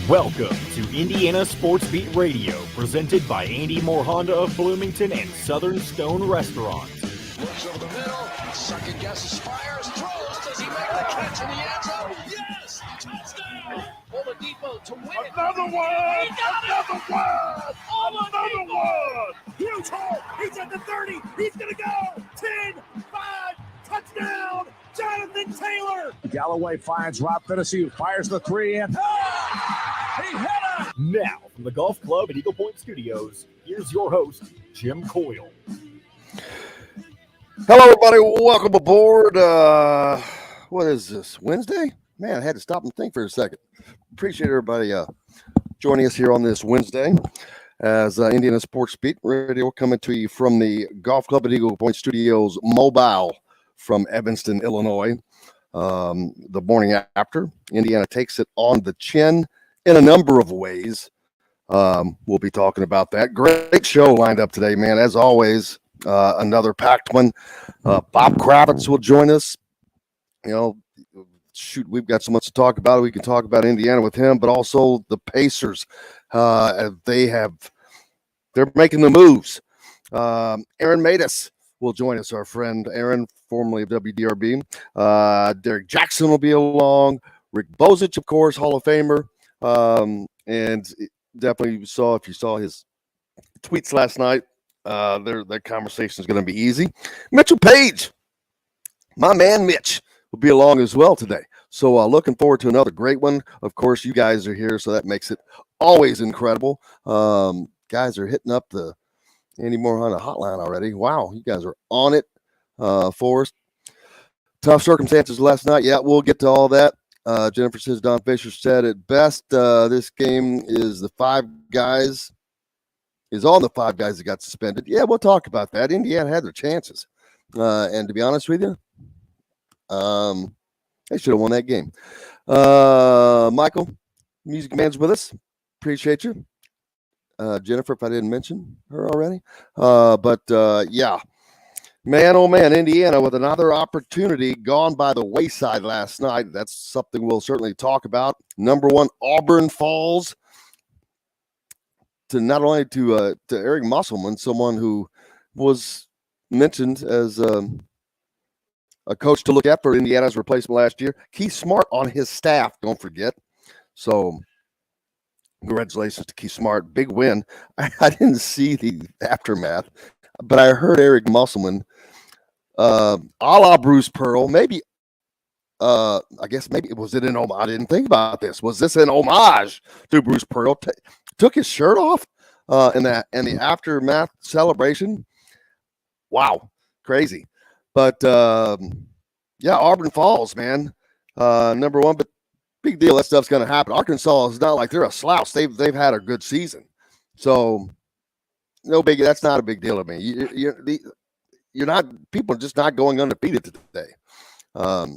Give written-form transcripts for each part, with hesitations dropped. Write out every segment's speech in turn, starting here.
Welcome to Indiana Sports Beat Radio, presented by Andy Moore Honda of Bloomington and Southern Stone Restaurant. Looks over the middle, second guesses, fires, throws. Does he make the catch in the end zone? Yes! Touchdown! Oladipo to win it. Another one! He got Another one! Another one! Huge hole. He's at the 30. He's going to go. 10, 5, touchdown. Jonathan Taylor. Galloway finds Rob Finnessy, who fires the three in. He hit him. Now, from the Golf Club at Eagle Point Studios, here's your host, Jim Coyle. Hello, everybody. Welcome aboard. What is this, Wednesday? Man, I had to stop and think for a second. Appreciate everybody joining us here on this Wednesday as Indiana Sports Beat Radio coming to you from the Golf Club at Eagle Point Studios mobile from Evanston, Illinois. The morning after, Indiana takes it on the chin in a number of ways. We'll be talking about that. Great show lined up today, man. As always, another packed one. Bob Kravitz will join us. You know, shoot, we've got so much to talk about. We can talk about Indiana with him, but also the Pacers. They're making the moves. Aaron Matus will join us, our friend Aaron, formerly of WDRB. Derrick Jackson will be along. Rick Bozich, of course, Hall of Famer. And definitely if you saw his tweets last night, that conversation is going to be easy. Mitchell Paige, my man Mitch, will be along as well today. So looking forward to another great one. Of course, you guys are here, so that makes it always incredible. Guys are hitting up the Andy Moore Honda hotline already. Wow, you guys are on it for us. Tough circumstances last night. Yeah, we'll get to all that. Jennifer says Don Fisher said it best. This game is on the five guys that got suspended. Yeah, we'll talk about that. Indiana had their chances. And to be honest with you, they should have won that game. Michael, Music Man's with us. Appreciate you. Jennifer, if I didn't mention her already. Yeah. Man, oh man, Indiana with another opportunity gone by the wayside last night. That's something we'll certainly talk about. Number one, Auburn falls to not only to Eric Musselman, someone who was mentioned as a coach to look at for Indiana's replacement last year. Keith Smart on his staff, don't forget. So congratulations to Keith Smart. Big win. I didn't see the aftermath, but I heard Eric Musselman, a la Bruce Pearl, maybe, I guess maybe, was it an homage? I didn't think about this. Was this an homage to Bruce Pearl? Took his shirt off in the aftermath celebration. Wow, crazy. But, yeah, Auburn falls, man. Number one, but big deal. That stuff's going to happen. Arkansas is not like they're a slouch. They've had a good season. So, no big. That's not a big deal to me. You're not. People are just not going undefeated today. But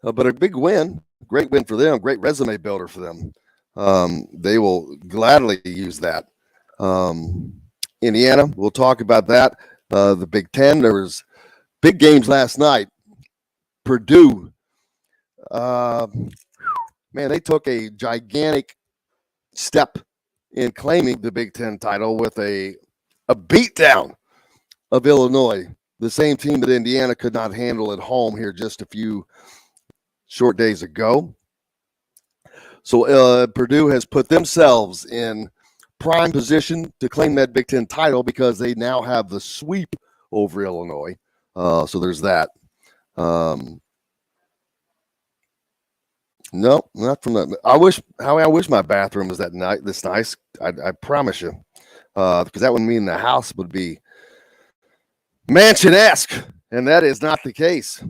a big win, great win for them, great resume builder for them. They will gladly use that. Indiana, we'll talk about that. The Big Ten. There was big games last night. Purdue, man, they took a gigantic step in claiming the Big Ten title with a beatdown of Illinois, the same team that Indiana could not handle at home here just a few short days ago. So Purdue has put themselves in prime position to claim that Big Ten title because they now have the sweep over Illinois. So there's that. No, not from that. I wish my bathroom was this nice. I promise you, because that would mean the house would be mansion-esque, and that is not the case.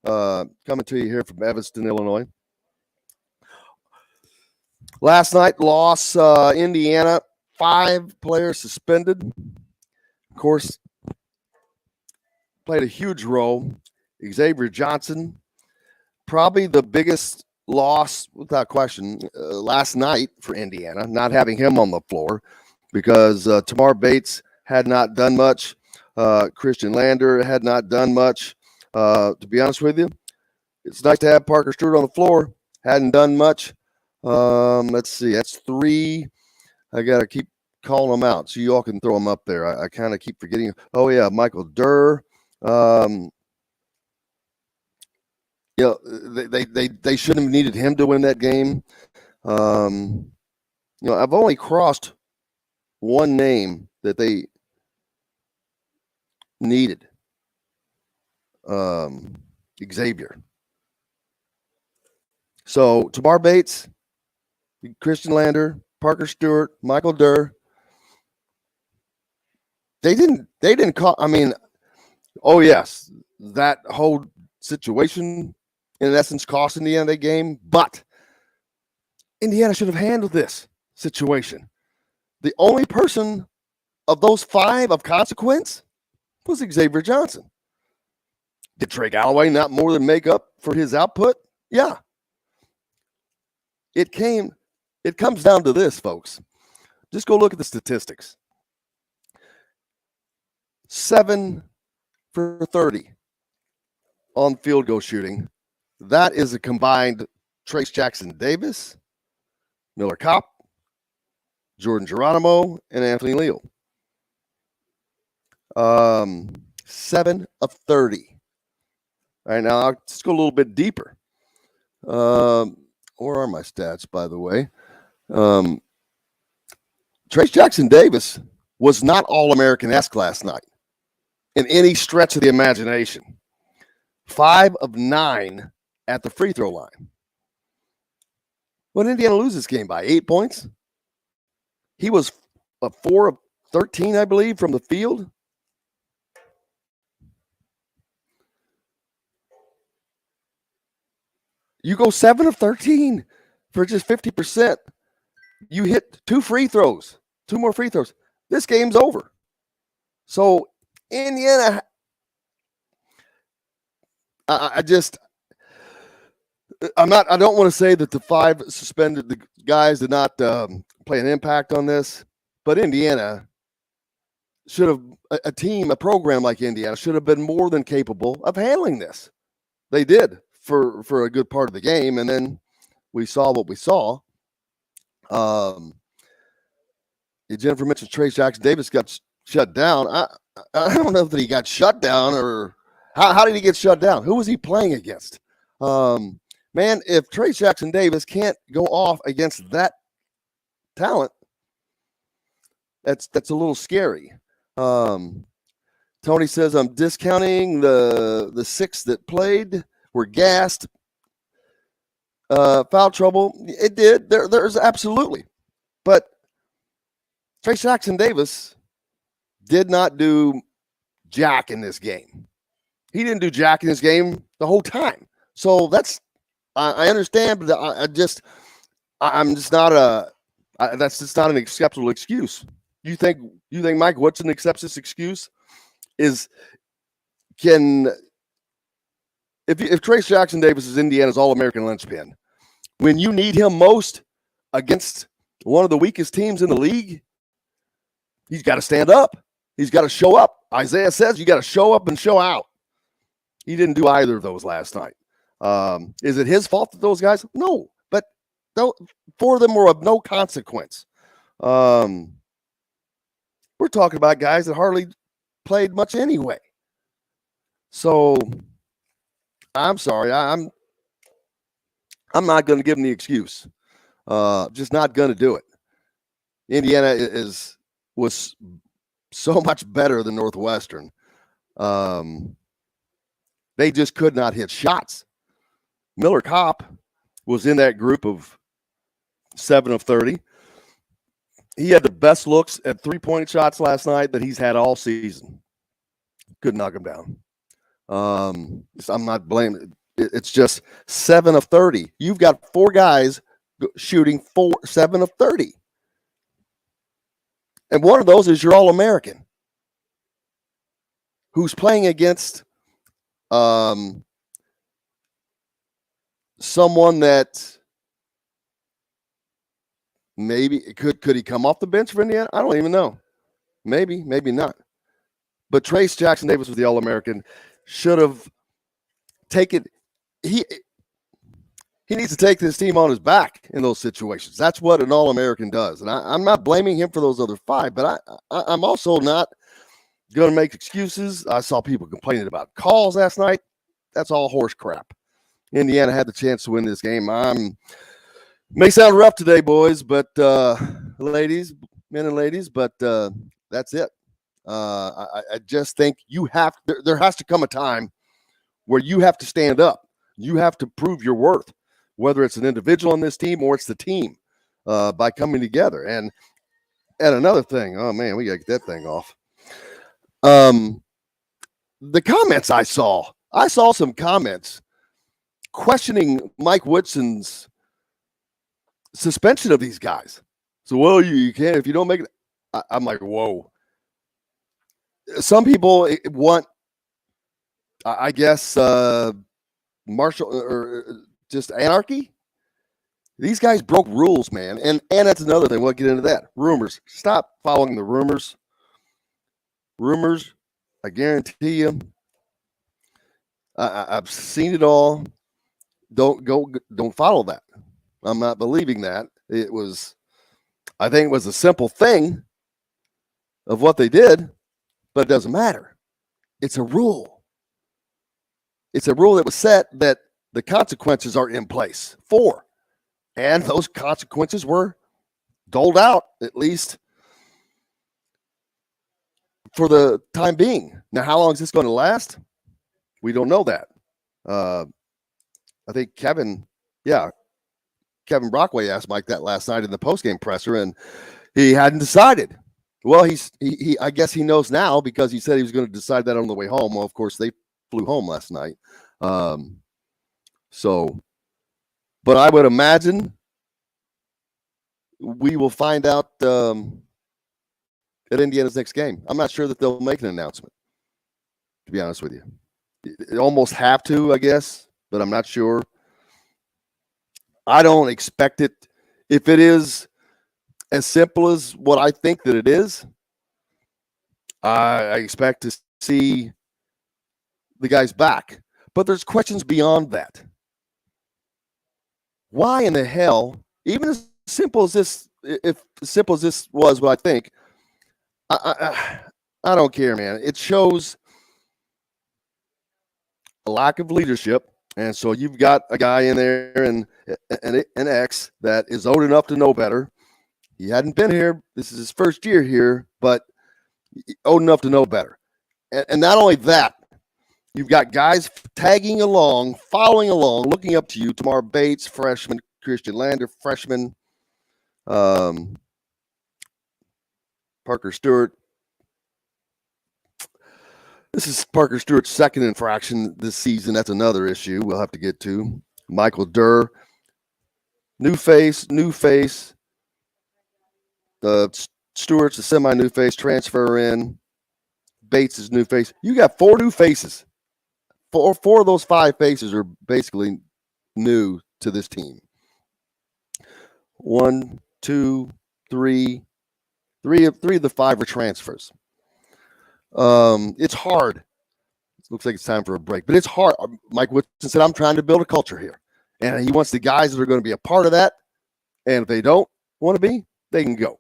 Coming to you here from Evanston, Illinois. Last night, loss, Indiana, 5 players suspended. Of course, played a huge role. Xavier Johnson, probably the biggest loss, without question, last night for Indiana, not having him on the floor because Tamar Bates had not done much. Christian Lander had not done much. To be honest with you, it's nice to have Parker Stewart on the floor, hadn't done much. Let's see. That's 3. I got to keep calling them out so you all can throw them up there. I kind of keep forgetting. Oh, yeah, Michael Durr. They shouldn't have needed him to win that game. I've only crossed one name that they needed. Xavier. So Tamar Bates, Christian Lander, Parker Stewart, Michael Durr. They didn't call. I mean, oh yes, that whole situation in essence cost Indiana that game, but Indiana should have handled this situation. The only person of those 5 of consequence was Xavier Johnson. Did Trey Galloway not more than make up for his output? Yeah. It comes down to this, folks. Just go look at the statistics. 7 for 30 on field goal shooting. That is a combined Trace Jackson Davis, Miller Kopp, Jordan Geronimo, and Anthony Leal. 7 of 30. All right, now let's go a little bit deeper. Where are my stats, by the way? Trace Jackson Davis was not All-American-esque last night in any stretch of the imagination. 5 of 9 at the free throw line. When Indiana loses this game by 8 points, he was 4 of 13, I believe, from the field. You go 7 of 13 for just 50%. You hit 2 free throws, 2 more free throws. This game's over. So Indiana, I don't want to say that the 5 suspended the guys did not play an impact on this, but Indiana should have, a program like Indiana should have been more than capable of handling this. They did for a good part of the game, and then we saw what we saw. Jennifer mentioned Trace Jackson Davis got shut down. I don't know that he got shut down, or how did he get shut down? Who was he playing against? Man, if Trace Jackson Davis can't go off against that talent, that's a little scary. Tony says I'm discounting the 6 that played. Were gassed. Foul trouble. It did. There's absolutely. But Trace Jackson Davis did not do jack in this game. He didn't do jack in this game the whole time. So that's, I understand, but I'm just not that's just not an acceptable excuse. You think, Mike, what's an acceptable excuse? If Trace Jackson Davis is Indiana's All-American linchpin, when you need him most against one of the weakest teams in the league, he's got to stand up. He's got to show up. Isaiah says you got to show up and show out. He didn't do either of those last night. Is it his fault that those guys? No, but 4 of them were of no consequence. We're talking about guys that hardly played much anyway. So I'm sorry. I'm not going to give him the excuse. Just not going to do it. Indiana was so much better than Northwestern. They just could not hit shots. Miller Kopp was in that group of 7 of 30. He had the best looks at 3-point shots last night that he's had all season. Couldn't knock him down. I'm not blaming. It's just 7 of 30. You've got 4 guys shooting 7 of 30. And one of those is your All-American who's playing against someone that maybe could he come off the bench for Indiana? I don't even know. Maybe not. But Trace Jackson Davis was the All-American. Should have taken. He he needs to take this team on his back in those situations. That's what an All-American does. And I'm not blaming him for those other 5, but I'm also not going to make excuses. I saw people complaining about calls last night. That's all horse crap. Indiana had the chance to win this game. May sound rough today, boys, but ladies, men and ladies, but that's it. I just think there has to come a time where you have to stand up. You have to prove your worth, whether it's an individual on this team or it's the team, by coming together. And another thing, oh man, we got to get that thing off. The comments I saw some comments questioning Mike Woodson's suspension of these guys. So, well, you can't if you don't make it. I'm like, whoa. Some people want, I guess, martial or just anarchy. These guys broke rules, man. And that's another thing. We'll get into that. Rumors. Stop following the rumors. Rumors, I guarantee you. I've seen it all. Don't follow that. I'm not believing that. I think it was a simple thing of what they did, but it doesn't matter. It's a rule. It's a rule that was set that the consequences are in place for. And those consequences were doled out, at least for the time being. Now, how long is this going to last? We don't know that. I think Kevin Brockway asked Mike that last night in the postgame presser, and he hadn't decided. Well, he I guess he knows now because he said he was going to decide that on the way home. Well, of course, they flew home last night. But I would imagine we will find out at Indiana's next game. I'm not sure that they'll make an announcement, to be honest with you. They almost have to, I guess, but I'm not sure. I don't expect it. If it is as simple as what I think that it is, I expect to see the guys back. But there's questions beyond that. Why in the hell, even as simple as this, if as simple as this was what I think, I don't care, man. It shows a lack of leadership. And so you've got a guy in there and an ex that is old enough to know better. He hadn't been here. This is his first year here, but old enough to know better. And not only that, you've got guys tagging along, following along, looking up to you. Tamar Bates, freshman. Christian Lander, freshman. Parker Stewart. This is Parker Stewart's second infraction this season. That's another issue we'll have to get to. Michael Durr. New face. Stewart's a semi-new face. Transfer in. Bates is new face. You got 4 new faces. Four of those 5 faces are basically new to this team. 1, 2, 3. Three of the 5 are transfers. It's hard. It looks like it's time for a break, but it's hard. Mike Woodson said, I'm trying to build a culture here. And he wants the guys that are going to be a part of that. And if they don't want to be, they can go.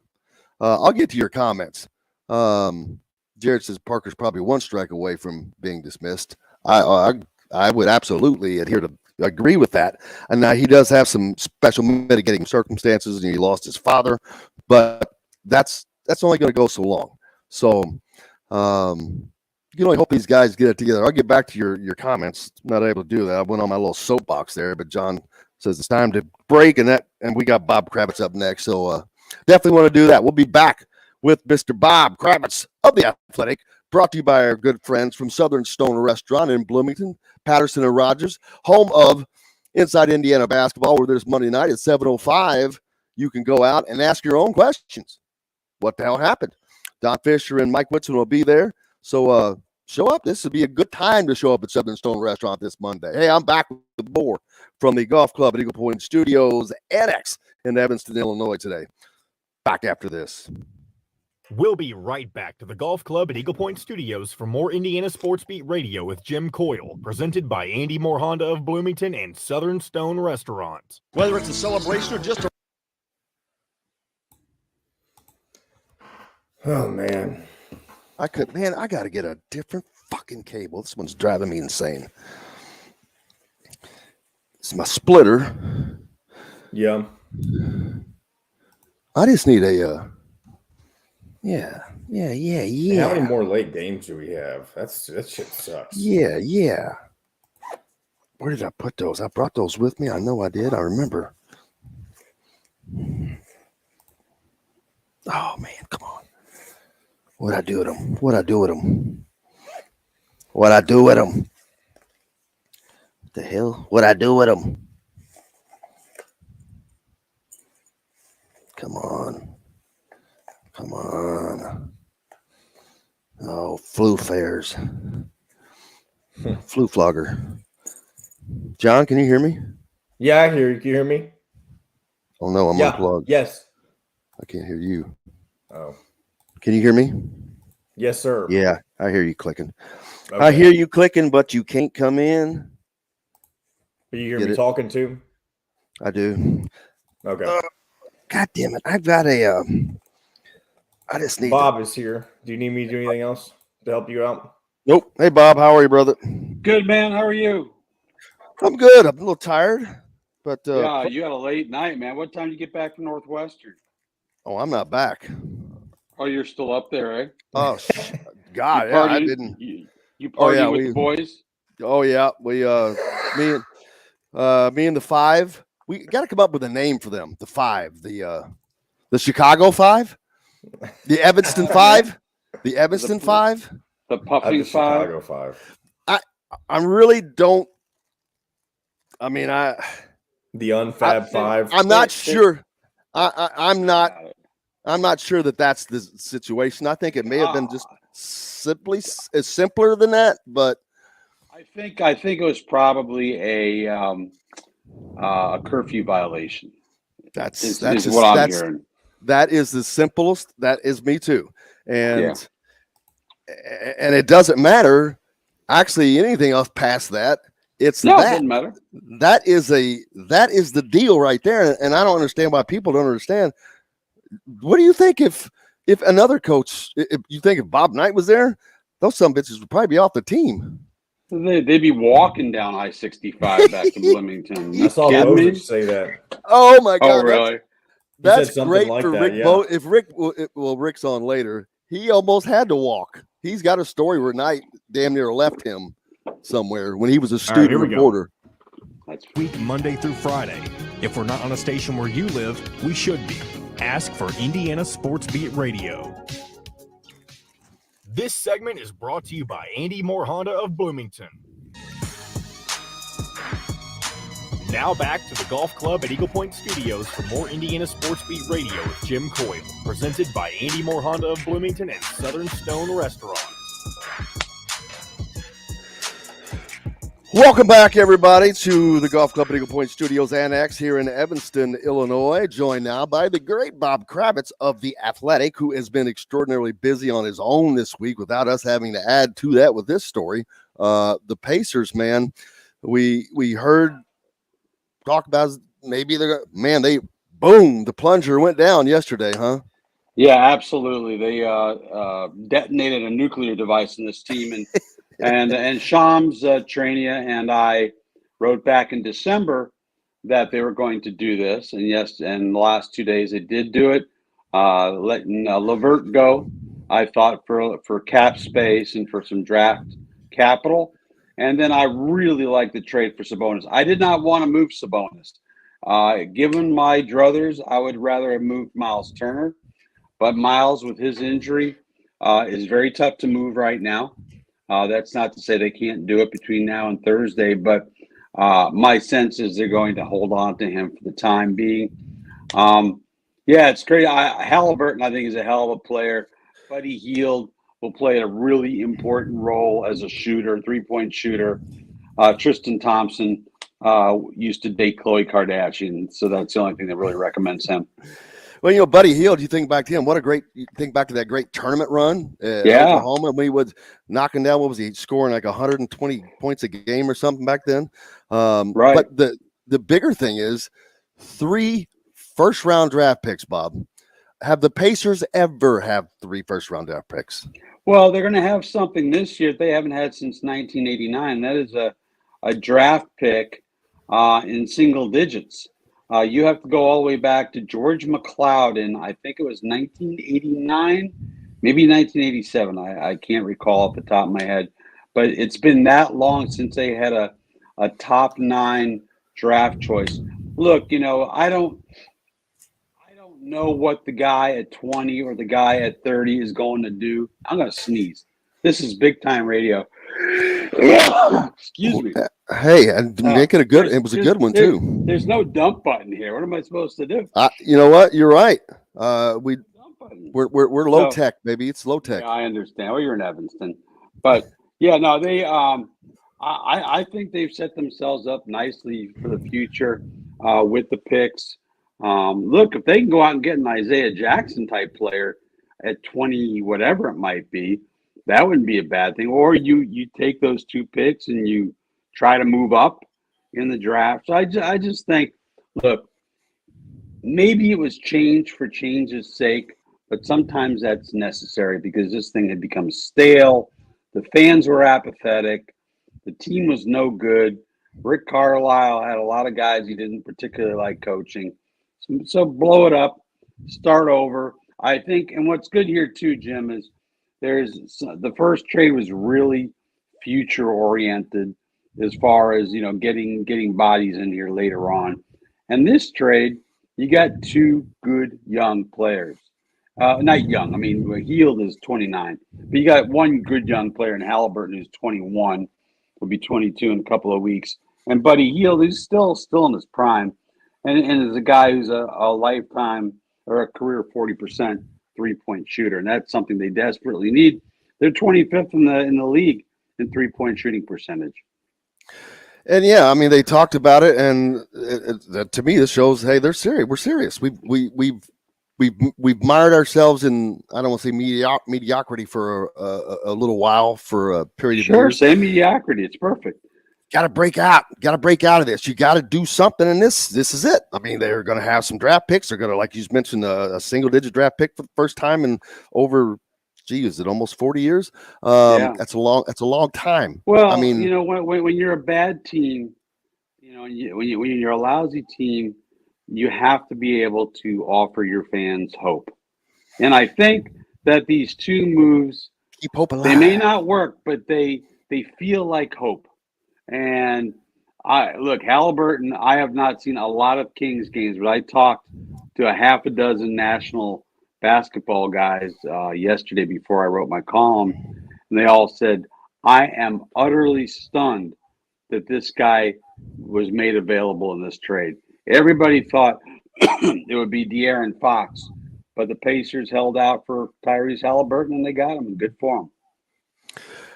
I'll get to your comments. Jared says Parker's probably 1 strike away from being dismissed. I would absolutely adhere to agree with that. And now he does have some special mitigating circumstances, and he lost his father, but that's only going to go so long. So you can only hope these guys get it together. I'll get back to your comments. I'm not able to do that. I went on my little soapbox there, but John says it's time to break, and we got Bob Kravitz up next. So definitely want to do that. We'll be back with Mr. Bob Kravitz of The Athletic, brought to you by our good friends from Southern Stone Restaurant in Bloomington, Patterson and Rogers, home of Inside Indiana Basketball, where there's Monday night at 7:05. You can go out and ask your own questions. What the hell happened? Don Fisher and Mike Woodson will be there. So show up. This would be a good time to show up at Southern Stone Restaurant this Monday. Hey, I'm back with the board from the Golf Club at Eagle Point Studios Annex in Evanston, Illinois today. Back after this. We'll be right back to the Golf Club at Eagle Point Studios for more Indiana Sports Beat Radio with Jim Coyle, presented by Andy Moore Honda of Bloomington and Southern Stone Restaurant. Whether it's a celebration or just a Oh, man. I got to get a different fucking cable. This one's driving me insane. It's my splitter. Yeah. I just need a, yeah. How many more late games do we have? That shit sucks. Yeah. Where did I put those? I brought those with me. I know I did. I remember. Oh, man, come on. What'd I do with them? The hell? What'd I do with them? Come on. Oh, flu fairs. Flu flogger. John, can you hear me? Yeah, I hear you. Can you hear me? Oh, no, I'm unplugged. Yes. I can't hear you. Oh. Can you hear me? Yes, sir. Yeah, I hear you clicking. Okay. I hear you clicking, but you can't come in. But you hear Get me it? talking too? I do. Okay. God damn it. I've got a, I just need Bob is here. Do you need me to do anything else to help you out? Nope. Hey, Bob, how are you, brother? Good, man. How are you? I'm good. I'm a little tired, but Yeah, you had a late night, man. What time did you get back from Northwestern? oh, I'm not back. Oh, you're still up there, eh? Oh, God, You yeah, I partied- didn't. You Oh, partying yeah, with we- the boys? Oh, yeah, we, me and the Five, we got to come up with a name for them. The Five, the Chicago Five, the Evanston Five, the Evanston Five. The Puffing The Five? Chicago Five. I really don't. I mean, The Unfab Five. I'm not sure. I'm not sure that that's the situation. I think it may have been just simpler than that, but I think it was probably a curfew violation. that's what I'm hearing. that is the simplest. That is me too, and it doesn't matter. Actually, anything else past that, it's No, it that. doesn't matter. That is the deal right there, and I don't understand why people don't understand. What do you think if another coach? If you think if Bob Knight was there, those some bitches would probably be off the team. They'd be walking down I-65 back to Bloomington. I saw kidding me? Bozich say that. Oh my God! Oh, really? That's said something great like for that, Rick. yeah. If Rick, Rick's on later. He almost had to walk. He's got a story where Knight damn near left him somewhere when he was a student here we go. reporter. That's Week Monday through Friday. If we're not on a station where you live, we should be. Ask for Indiana Sports Beat Radio. This segment is brought to you by Andy Moore Honda of Bloomington. Now back to the Golf Club at Eagle Point Studios for more Indiana Sports Beat Radio with Jim Coyle, presented by Andy Moore Honda of Bloomington and Southern Stone Restaurant. Welcome back, everybody, to the Golf Club at Eagle Point Studios Annex here in Evanston, Illinois. Joined now by the great Bob Kravitz of The Athletic, who has been extraordinarily busy on his own this week without us having to add to that with this story. The Pacers, man, we heard talk about maybe the plunger went down yesterday, huh? Yeah, absolutely. They detonated a nuclear device in this team, and Shams Charania and I wrote back in December that they were going to do this, and yes, and the last 2 days they did do it, letting Levert go. I thought for cap space and for some draft capital, and then I really like the trade for Sabonis. I did not want to move Sabonis. Given my druthers, I would rather have moved Miles Turner. But Miles, with his injury, is very tough to move right now. That's not to say they can't do it between now and Thursday, but my sense is they're going to hold on to him for the time being. Yeah, it's great. Halliburton, I think, is a hell of a player. Buddy Hield will play a really important role as a shooter, three-point shooter. Tristan Thompson used to date Khloe Kardashian, so that's the only thing that really recommends him. Well, Buddy Hield, you think back to him, you think back to that great tournament run at Oklahoma when he was knocking down, what was he scoring, like 120 points a game or something back then? Right. But the bigger thing is 3 first-round draft picks, Bob. Have the Pacers ever have 3 first-round draft picks? Well, they're going to have something this year they haven't had since 1989. That is a draft pick in single digits. You have to go all the way back to George McLeod in, I think it was 1989, maybe 1987. I can't recall off the top of my head. But it's been that long since they had a top 9 draft choice. Look, I don't know what the guy at 20 or the guy at 30 is going to do. I'm going to sneeze. This is big time radio. Excuse me. Hey, and make it a good. It was a good one too. There's no dump button here. What am I supposed to do? You know what? You're right. We're low tech, baby. It's low tech. Yeah, I understand. Well, you're in Evanston, but yeah, no, they. I think they've set themselves up nicely for the future with the picks. Look, if they can go out and get an Isaiah Jackson type player at 20, whatever it might be, that wouldn't be a bad thing. Or you take those 2 picks and you try to move up in the draft. So I just think, look, maybe it was change for change's sake, but sometimes that's necessary because this thing had become stale. The fans were apathetic. The team was no good. Rick Carlisle had a lot of guys he didn't particularly like coaching. So blow it up, start over. I think, and what's good here too, Jim, is the first trade was really future oriented as far as getting bodies in here later on. And this trade, you got 2 good young players. Not young. I mean, Hield is 29, but you got 1 good young player in Halliburton who's 21. Will be 22 in a couple of weeks. And Buddy Hield is still in his prime. And is a guy who's a lifetime or a career 40% 3-point shooter, and that's something they desperately need. They're 25th in the league in 3-point shooting percentage. And yeah, I mean, they talked about it, and to me, this shows, hey, they're serious. We're serious. We've mired ourselves in, I don't want to say mediocrity for a little while, for a period of years. Sure, say mediocrity. It's perfect. Got to break out. Got to break out of this. You got to do something, and this is it. I mean, they're going to have some draft picks. They're going to, like you mentioned, a single-digit draft pick for the first time in over, is it almost 40 years? That's a long time. Well, I mean, when you're a bad team, when you're a lousy team, you have to be able to offer your fans hope. And I think that these 2 moves, keep hope alive. They may not work, but they feel like hope. And Halliburton, I have not seen a lot of Kings games, but I talked to a half a dozen national basketball guys yesterday before I wrote my column, and they all said, I am utterly stunned that this guy was made available in this trade. Everybody thought it would be De'Aaron Fox, but the Pacers held out for Tyrese Halliburton, and they got him, and good for him.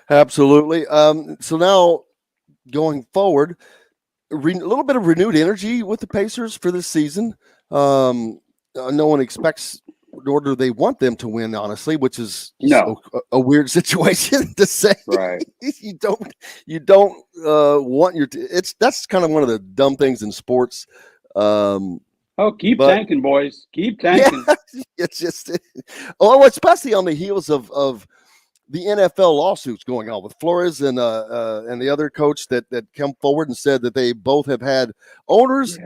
Absolutely. So now, going forward, a little bit of renewed energy with the Pacers for this season. No one expects, nor do they want them to win, honestly, which is a weird situation to say. Right. You don't want that's kind of one of the dumb things in sports. Keep tanking, boys. Keep tanking. Yeah, it's just, especially on the heels of the NFL lawsuits going on with Flores and the other coach that come forward and said that they both have had owners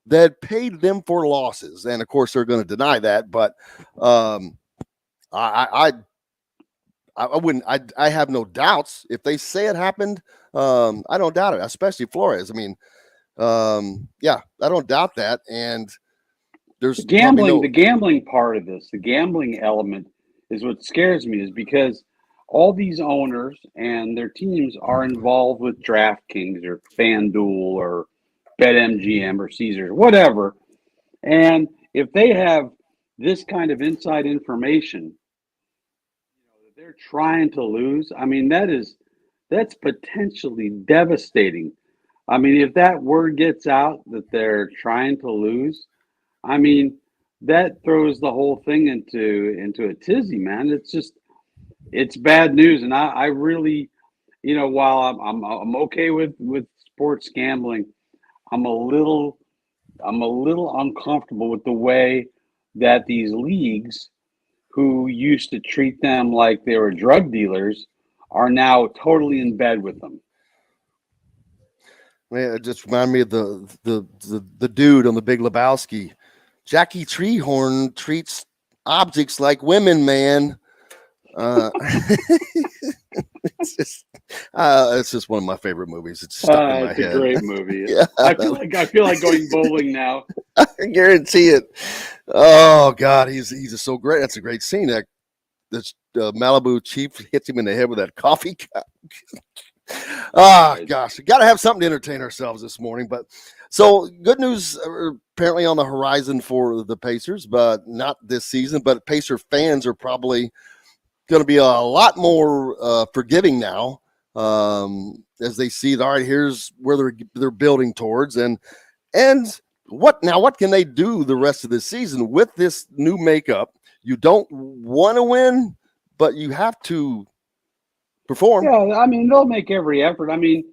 that paid them for losses, and of course they're going to deny that. But I wouldn't. I have no doubts if they say it happened. I don't doubt it, especially Flores. I mean, I don't doubt that. And there's the gambling part of this, the gambling element is what scares me, is because all these owners and their teams are involved with DraftKings or FanDuel or BetMGM or Caesars, whatever. And if they have this kind of inside information, that they're trying to lose, I mean, that's potentially devastating. I mean, if that word gets out that they're trying to lose, I mean, that throws the whole thing into a tizzy, man. It's bad news, and I really, while I'm okay with sports gambling, I'm a little uncomfortable with the way that these leagues, who used to treat them like they were drug dealers, are now totally in bed with them. Man, it just reminded me of the dude on the Big Lebowski. Jackie Treehorn treats objects like women, man. It's just one of my favorite movies. It's stuck in my It's head. a great movie. Yeah, I feel like going bowling now. I guarantee it. Oh God, he's just so great. That's a great scene. This Malibu chief hits him in the head with that coffee cup. Gosh, we got to have something to entertain ourselves this morning. But so good news apparently on the horizon for the Pacers, but not this season. But Pacer fans are probably going to be a lot more forgiving now, as they see, all right, here's where they're building towards, and what can they do the rest of this season with this new makeup? You don't want to win, but you have to perform. Yeah, I mean, they'll make every effort. I mean,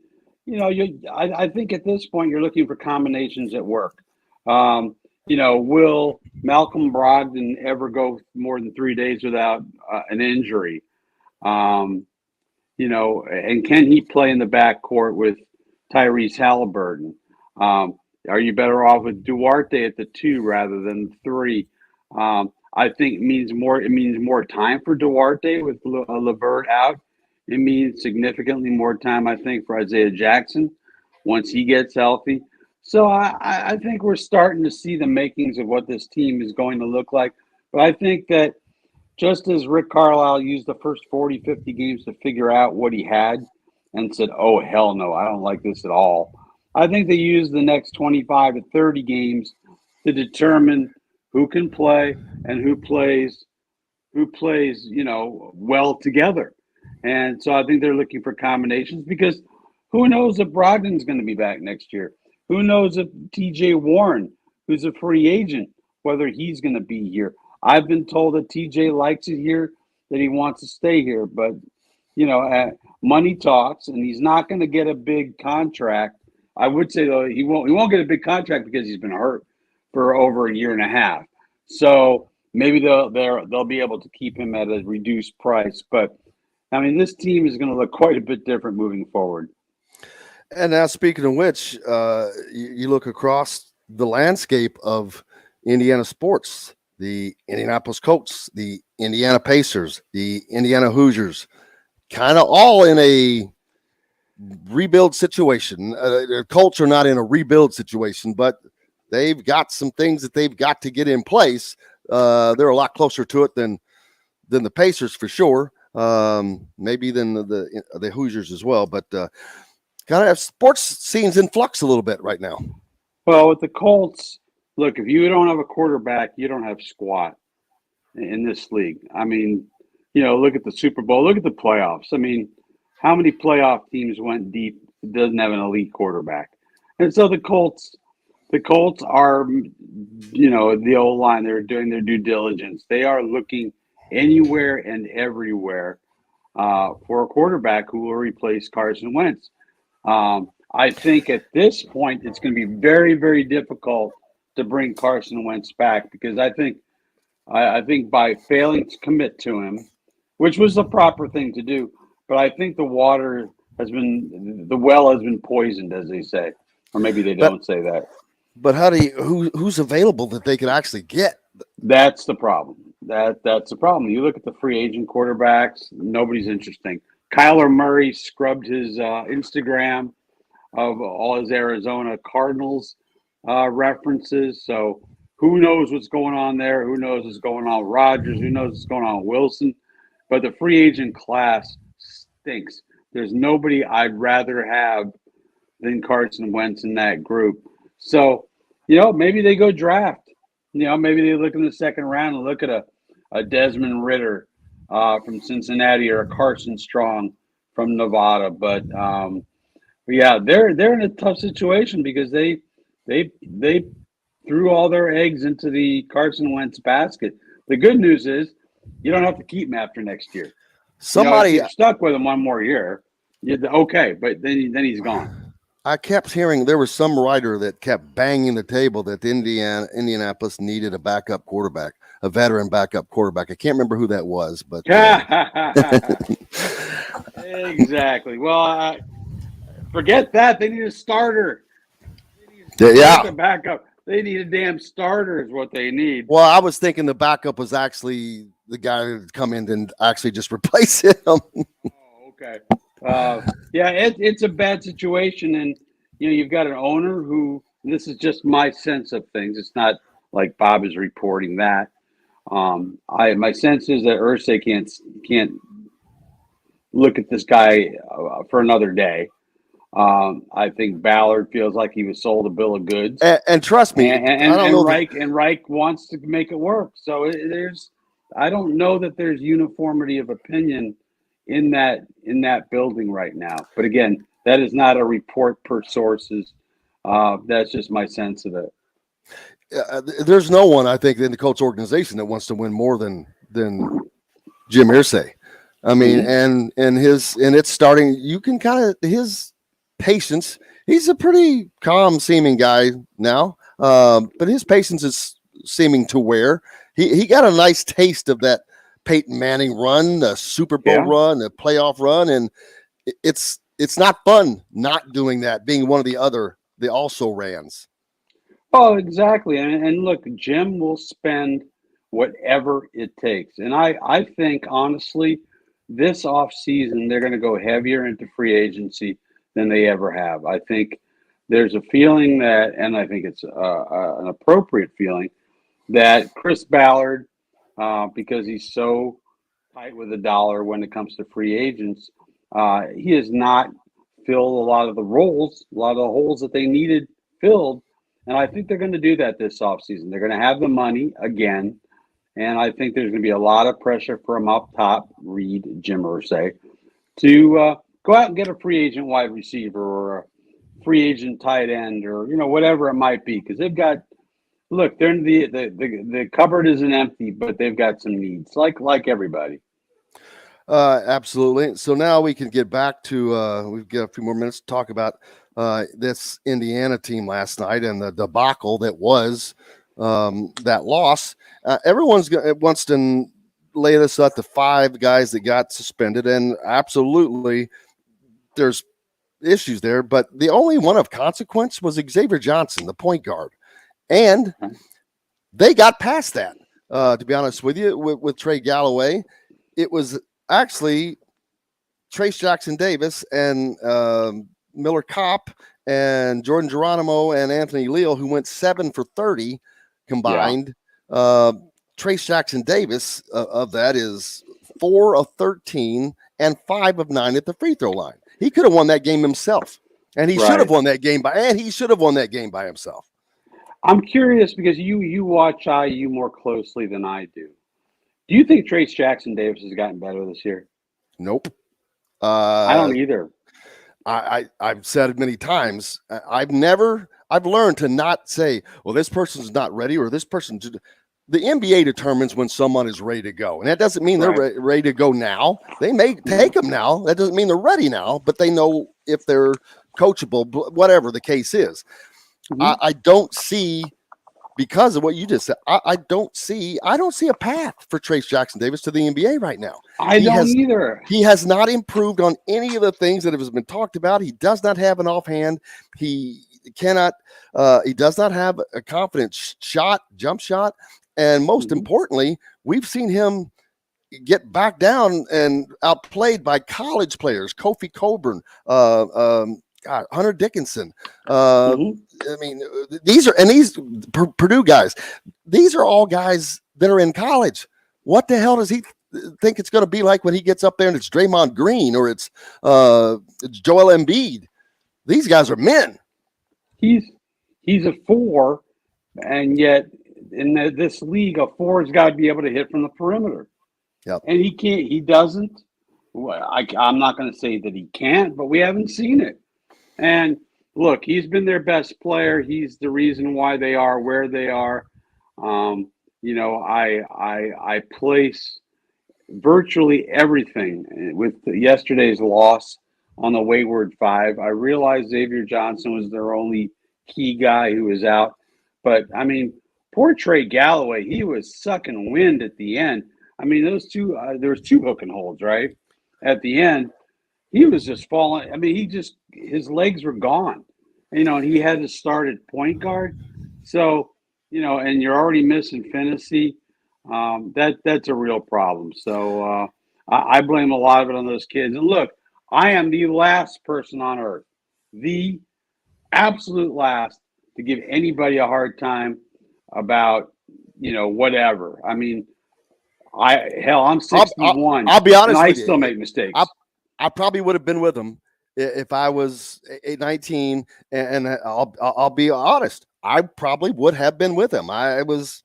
I think at this point you're looking for combinations at work. Will Malcolm Brogdon ever go more than 3 days without an injury? And can he play in the backcourt with Tyrese Halliburton? Are you better off with Duarte at the 2 rather than 3? I think it means more time for Duarte with LeVert out. It means significantly more time, I think, for Isaiah Jackson once he gets healthy. So I think we're starting to see the makings of what this team is going to look like. But I think that just as Rick Carlisle used the first 40, 50 games to figure out what he had and said, oh, hell no, I don't like this at all, I think they used the next 25 to 30 games to determine who can play and who plays, well together. And so I think they're looking for combinations, because who knows if Brogdon's going to be back next year? Who knows if TJ Warren, who's a free agent, whether he's going to be here? I've been told that TJ likes it here, that he wants to stay here, but money talks, and he's not going to get a big contract. I would say though he won't get a big contract because he's been hurt for over a year and a half. So maybe they'll be able to keep him at a reduced price. But I mean, this team is going to look quite a bit different moving forward. And now, speaking of which, you look across the landscape of Indiana sports, the Indianapolis Colts, the Indiana Pacers, the Indiana Hoosiers, kind of all in a rebuild situation. The Colts are not in a rebuild situation, but they've got some things that they've got to get in place. They're a lot closer to it than the Pacers for sure. Maybe than the Hoosiers as well, but kind of have sports scenes in flux a little bit right now. Well, with the Colts, look, if you don't have a quarterback, you don't have squat in this league. I mean, look at the Super Bowl, look at the playoffs. I mean, how many playoff teams went deep that doesn't have an elite quarterback? And so the Colts are, the old line, they're doing their due diligence. They are looking anywhere and everywhere for a quarterback who will replace Carson Wentz. I think at this point it's going to be very, very difficult to bring Carson Wentz back, because I think by failing to commit to him, which was the proper thing to do, but I think the well has been poisoned, as they say, or maybe they don't say that. But who's available that they could actually get? That's the problem. That's the problem. You look at the free agent quarterbacks, nobody's interesting. Kyler Murray scrubbed his Instagram of all his Arizona Cardinals references. So who knows what's going on there? Who knows what's going on with Rodgers? Who knows what's going on with Wilson? But the free agent class stinks. There's nobody I'd rather have than Carson Wentz in that group. So, maybe they go draft. Maybe they look in the second round and look at a Desmond Ridder from Cincinnati, or a Carson Strong from Nevada. But yeah, they're in a tough situation because they threw all their eggs into the Carson Wentz basket. The good news is you don't have to keep him after next year. Somebody, if you're stuck with him one more year, okay, but then he's gone. I kept hearing there was some writer that kept banging the table that Indianapolis needed a backup quarterback, a veteran backup quarterback. I can't remember who that was, but exactly. Well, forget that. They need a starter. Yeah, The backup. They need a damn starter is what they need. Well, I was thinking the backup was actually the guy who would come in and actually just replace him. Okay. It's a bad situation, and you've got an owner who. This is just my sense of things. It's not like Bob is reporting that. My sense is that Irsay can't look at this guy for another day. I think Ballard feels like he was sold a bill of goods, and trust me, and Reich wants to make it work. So I don't know that there's uniformity of opinion in that building right now. But again, that is not a report per sources. That's just my sense of it. There's no one, I think, in the Colts organization that wants to win more than Jim Irsay. I mean, and it's starting. You can kind of his patience. He's a pretty calm seeming guy now, but his patience is seeming to wear. He got a nice taste of that Peyton Manning run, the Super Bowl run, the playoff run, and it's not fun not doing that. Being one of the also rans. Oh, exactly. And look, Jim will spend whatever it takes. And I think, honestly, this offseason, they're going to go heavier into free agency than they ever have. I think there's a feeling that, and I think it's an appropriate feeling, that Chris Ballard, because he's so tight with the dollar when it comes to free agents, he has not filled a lot of the holes that they needed filled. And I think they're going to do that this offseason. They're going to have the money again. And I think there's going to be a lot of pressure from up top, Reed, Jim Irsay, to go out and get a free agent wide receiver or a free agent tight end or, whatever it might be. Because they've got, look, they're in the cupboard isn't empty, but they've got some needs, like everybody. Absolutely. So now we can get back to, we've got a few more minutes to talk about this Indiana team last night and the debacle that was that loss. Everyone's wants to lay this at the 5 guys that got suspended, and absolutely there's issues there, but the only one of consequence was Xavier Johnson, the point guard, and they got past that. To be honest with you, with Trey Galloway, it was actually Trace Jackson Davis and Miller Kopp and Jordan Geronimo and Anthony Leal, who went 7 for 30 combined. Trace Jackson Davis of that is 4 of 13 and 5 of 9 at the free throw line. He could have won that game himself, and he should have won that game by himself. I'm curious because you watch IU more closely than I do. Do you think Trace Jackson Davis has gotten better this year? Nope. I don't either. I've said it many times. I've learned to not say, well, this person's not ready or this person. The NBA determines when someone is ready to go. And that doesn't mean they're ready to go now. They may take them now. That doesn't mean they're ready now, but they know if they're coachable, whatever the case is. I don't see, because of what you just said, I don't see a path for Trace Jackson Davis to the NBA right now. I don't either. He has not improved on any of the things that have been talked about. He does not have an offhand. He does not have a confident jump shot. And most importantly, we've seen him get back down and outplayed by college players, Kofi Coburn, Hunter Dickinson. I mean, these Purdue guys. These are all guys that are in college. What the hell does he think it's going to be like when he gets up there and it's Draymond Green or it's Joel Embiid? These guys are men. He's a 4, and yet in this league, a 4's got to be able to hit from the perimeter. Yep. And he can't. He doesn't. I'm not going to say that he can't, but we haven't seen it. And look, he's been their best player. He's the reason why they are where they are. I place virtually everything with yesterday's loss on the wayward five. I realized Xavier Johnson was their only key guy who was out, but I mean, poor Trey Galloway, he was sucking wind at the end. I mean, those two, there was two hook and holds, right? At the end, he was just falling. I mean, his legs were gone, and he had to start at point guard. So, and you're already missing Finney. That's a real problem. So I blame a lot of it on those kids. And look, I am the last person on earth, the absolute last, to give anybody a hard time about whatever. I mean, I'm 61. I'll be honest and I with you. still make mistakes. I probably would have been with him if I was 19, and I'll be honest. I probably would have been with him. I was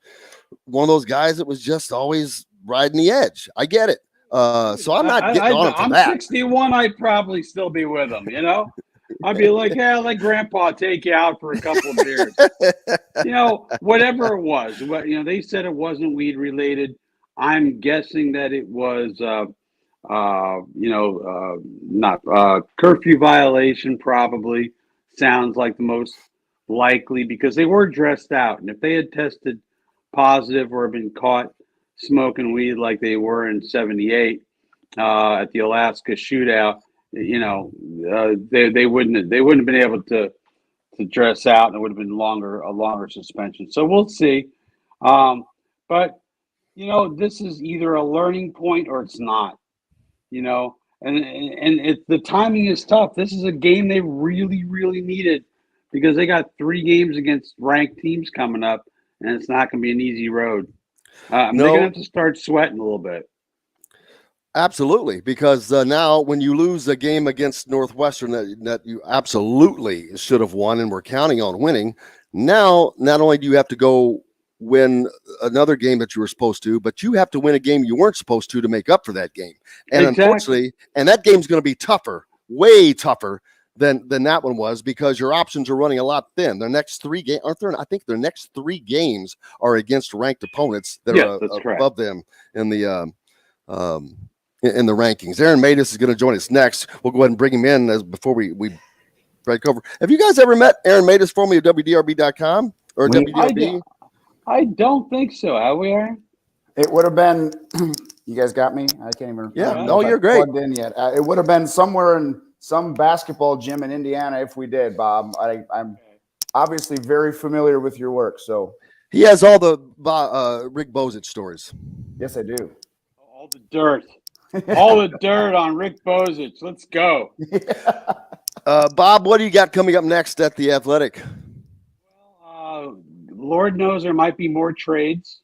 one of those guys that was just always riding the edge. I get it. So I'm not getting on him for that. I'm 61. I'd probably still be with him. I'd be like, yeah, let Grandpa take you out for a couple of beers. Whatever it was. They said it wasn't weed related. I'm guessing that it was, not curfew violation. Probably sounds like the most likely, because they were dressed out, and if they had tested positive or been caught smoking weed like they were in '78 at the Alaska shootout, they wouldn't have been able to dress out, and it would have been a longer suspension. So we'll see. But this is either a learning point or it's not. And the timing is tough. This is a game they really, really needed, because they got 3 games against ranked teams coming up, and it's not going to be an easy road. They're going to have to start sweating a little bit. Absolutely, because now when you lose a game against Northwestern that you absolutely should have won and were counting on winning, now not only do you have to go win another game that you were supposed to, but you have to win a game you weren't supposed to make up for that game. And Exactly. Unfortunately, and that game's going to be tougher, way tougher than that one was, because your options are running a lot thin. Their next 3 games, I think their next 3 games are against ranked opponents that are above them in the rankings. Aaron Matus is going to join us next. We'll go ahead and bring him in before we break over. Have you guys ever met Aaron Matus, formerly of WDRB.com or WDRB? I don't think so. Have we, Aaron? It would have been. You guys got me. I can't even. Yeah. No, you're great. Plugged in yet? It would have been somewhere in some basketball gym in Indiana if we did, Bob. I'm obviously very familiar with your work. So he has all the Rick Bozich stories. Yes, I do. All the dirt. All the dirt on Rick Bozich. Let's go. Bob, what do you got coming up next at the Athletic? Lord knows there might be more trades.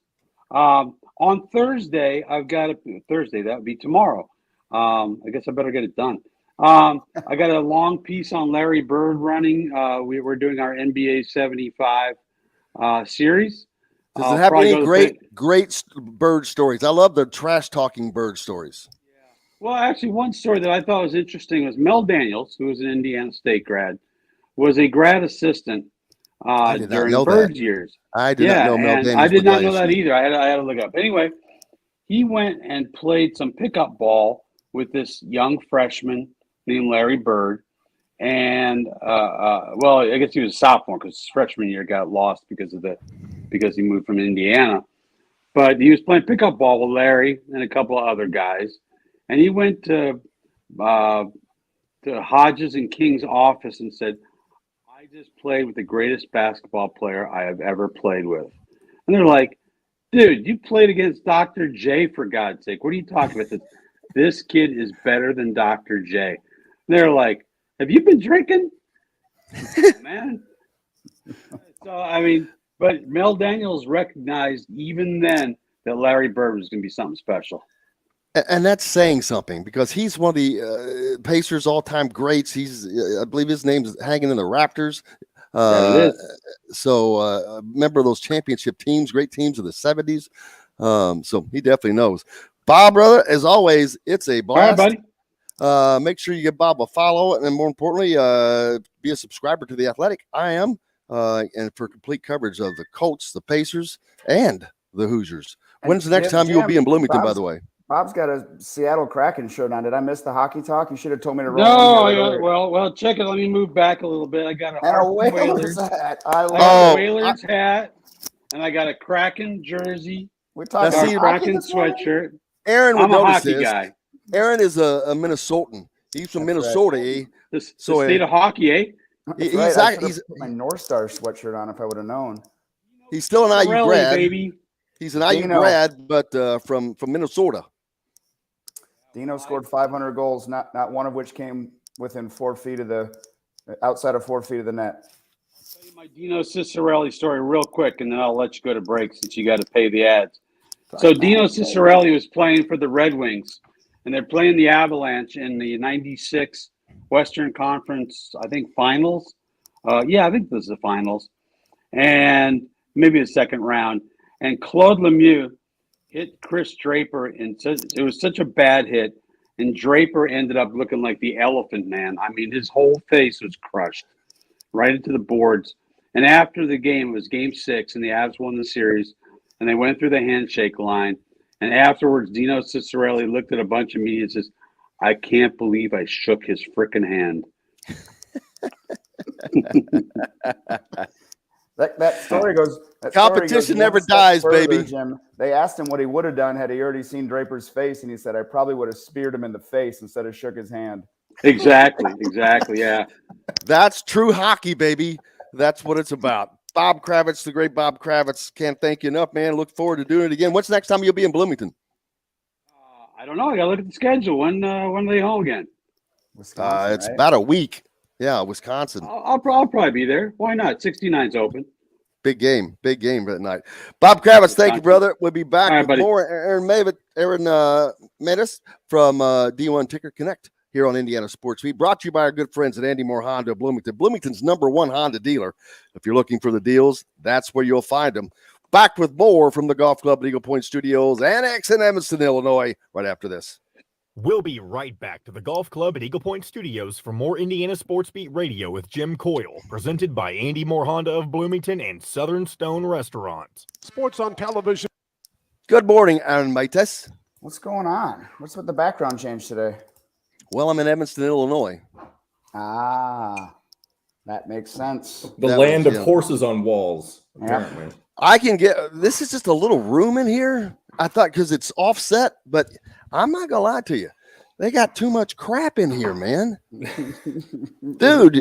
On Thursday, that would be tomorrow. I guess I better get it done. I got a long piece on Larry Bird running. We're doing our NBA 75 series. Does it have any great bird stories? I love the trash talking bird stories. Yeah. Well, actually, one story that I thought was interesting was Mel Daniels, who was an Indiana State grad, was a grad assistant during Bird's years. I did not know Mel Daniels. I did not know that either. I had to look up. Anyway, he went and played some pickup ball with this young freshman named Larry Bird. And, I guess he was a sophomore, because his freshman year got lost because he moved from Indiana. But he was playing pickup ball with Larry and a couple of other guys. And he went to Hodges and King's office and said, I just played with the greatest basketball player I have ever played with. And they're like, dude, you played against Dr. J, for God's sake. What are you talking about? This kid is better than Dr. J. And they're like, have you been drinking? Man. So, but Mel Daniels recognized even then that Larry Bird was going to be something special. And that's saying something, because he's one of the Pacers' all-time greats. I believe his name's hanging in the Raptors. It is. So remember those championship teams, great teams of the 70s. So he definitely knows. Bob, brother, as always, it's a blast. All right, buddy. Make sure you give Bob a follow, and then more importantly, be a subscriber to The Athletic. I am, and for complete coverage of the Colts, the Pacers, and the Hoosiers. When's the next time you'll be in Bloomington, by the way? Bob's got a Seattle Kraken show now. Did I miss the hockey talk? You should have told me to roll. No, well, check it. Let me move back a little bit. I got a Whalers hat. I love a Whalers hat, and I got a Kraken jersey. We're talking about Kraken sweatshirt. Aaron, I'm a hockey guy. Aaron is a Minnesotan. He's from Minnesota, right. The state of hockey, eh? He's right. He's my North Star sweatshirt on if I would have known. He's still an IU grad. Baby. He's an IU grad, but from Minnesota. Dino scored 500 goals, not one of which came within 4 feet of outside of 4 feet of the net. I'll tell you my Dino Cicerelli story real quick, and then I'll let you go to break since you got to pay the ads. So Dino Cicerelli was playing for the Red Wings, and they're playing the Avalanche in the 96 Western Conference, I think, finals. I think this is the finals. And maybe the second round. And Claude Lemieux hit Chris Draper, and it was such a bad hit. And Draper ended up looking like the Elephant Man. I mean, his whole face was crushed right into the boards. And after the game, it was game 6, and the Avs won the series. And they went through the handshake line. And afterwards, Dino Cicerelli looked at a bunch of media and says, I can't believe I shook his frickin' hand. That story goes. Competition never dies, baby. Jim. They asked him what he would have done had he already seen Draper's face, and he said, I probably would have speared him in the face instead of shook his hand. Exactly, yeah. That's true hockey, baby. That's what it's about. Bob Kravitz, the great Bob Kravitz. Can't thank you enough, man. Look forward to doing it again. What's the next time you'll be in Bloomington? I don't know. I got to look at the schedule. When are they home again? Wisconsin, it's about a week. Yeah, Wisconsin. I'll probably be there. Why not? 69's open. Big game that night. Bob Kravitz, thank you, brother. We'll be back with more. Aaron Matus from D1 Ticker Connect here on Indiana Sports Beat, brought to you by our good friends at Andy Moore Honda of Bloomington. Bloomington's #1 Honda dealer. If you're looking for the deals, that's where you'll find them. Back with more from the Golf Club at Eagle Point Studios, Annex in Evanston, Illinois, right after this. We'll be right back to the Golf Club at Eagle Point Studios for more Indiana Sports Beat Radio with Jim Coyle, presented by Andy Moore Honda of Bloomington and Southern Stone Restaurant. Sports on television. Good morning, Aaron Matus. What's going on? What's with the background change today? Well, I'm in Evanston, Illinois. Ah, that makes sense. The land of horses on walls, apparently. I can get this is just a little room in here. I thought because it's offset, but I'm not gonna lie to you. They got too much crap in here, man. Dude,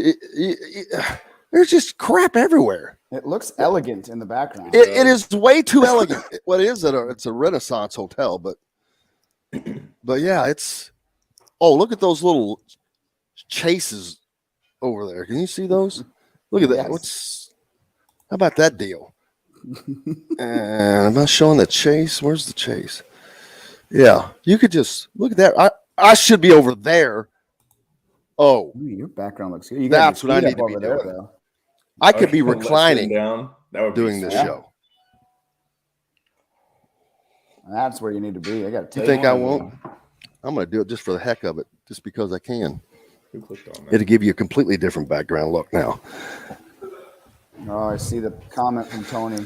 there's just crap everywhere. It looks elegant in the background. It is way too elegant. What is it? It's a Renaissance hotel, but yeah, it's. Oh, look at those little chases over there. Can you see those? Look at that. Yes. How about that deal? And am I showing the chase? Where's the chase? Yeah, you could just look at that. I should be over there. Oh, your background looks good. That's what I need to be doing. Though. I could be reclining doing this show. That's where you need to be. I got to. You think I won't? I'm going to do it just for the heck of it, just because I can. Who clicked on that? It'll give you a completely different background look now. Oh, I see the comment from Tony.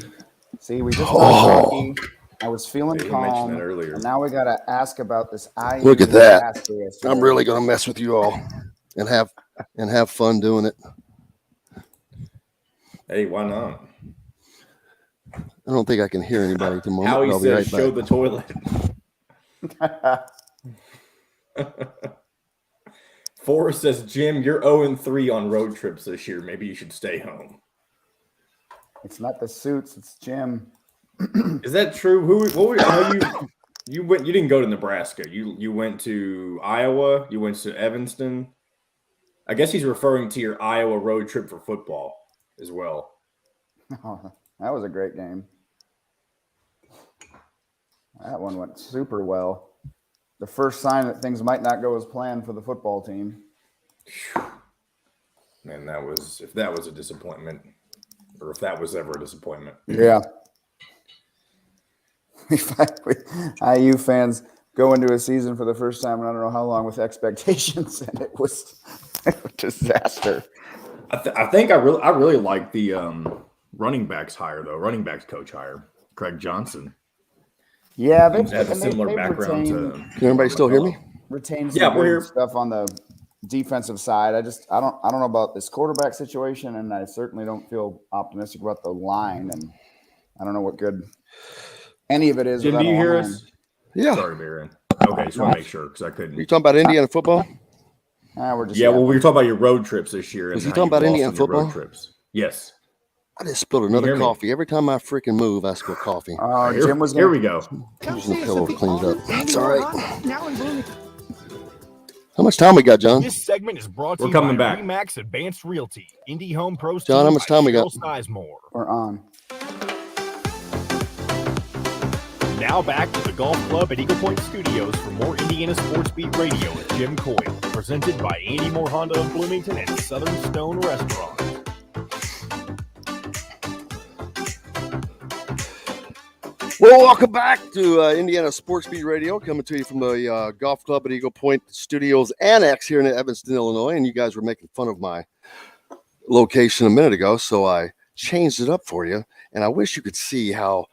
See, we just talking. I was feeling calm, and now we got to ask about this. Look at that! I'm really going to mess with you all and have fun doing it. Hey, why not? I don't think I can hear anybody at the moment. Howie says, "Show the toilet." Forrest says, "Jim, you're 0-3 on road trips this year. Maybe you should stay home." It's not the suits; it's Jim. Is that true? You went? You didn't go to Nebraska. You went to Iowa. You went to Evanston. I guess he's referring to your Iowa road trip for football as well. Oh, that was a great game. That one went super well. The first sign that things might not go as planned for the football team. Man, if that was a disappointment, or if that was ever a disappointment. Yeah. IU fans go into a season for the first time in I don't know how long with expectations, and it was a disaster. I think I really like the running backs hire though. Running backs coach hire Craig Johnson. Yeah, they have a similar background to. Can everybody still hear me? Retain some good stuff on the defensive side. I don't know about this quarterback situation, and I certainly don't feel optimistic about the line, and I don't know what good any of it is. Jim, do you hear us? Yeah. Sorry, Baron. Okay, just want to make sure because I couldn't. Are you talking about Indiana football? We're just we were talking about your road trips this year. Was he talking about Indiana football? Road trips. Yes. I just spilled another coffee. Every time I freaking move, I spill coffee. Jim was here we go. Using the pillow to clean it up. It's all right. How much time we got, John? This segment is brought to We're you coming by back. Remax Advanced Realty, Indy Home Pros. John, how much time we got? Sizemore. We're on. Now back to the Golf Club at Eagle Point Studios for more Indiana Sports Beat Radio with Jim Coyle, presented by Andy Moore Honda of Bloomington and Southern Stone Restaurant. Well, welcome back to Indiana Sports Beat Radio, coming to you from the Golf Club at Eagle Point Studios Annex here in Evanston, Illinois. And you guys were making fun of my location a minute ago, so I changed it up for you. And I wish you could see how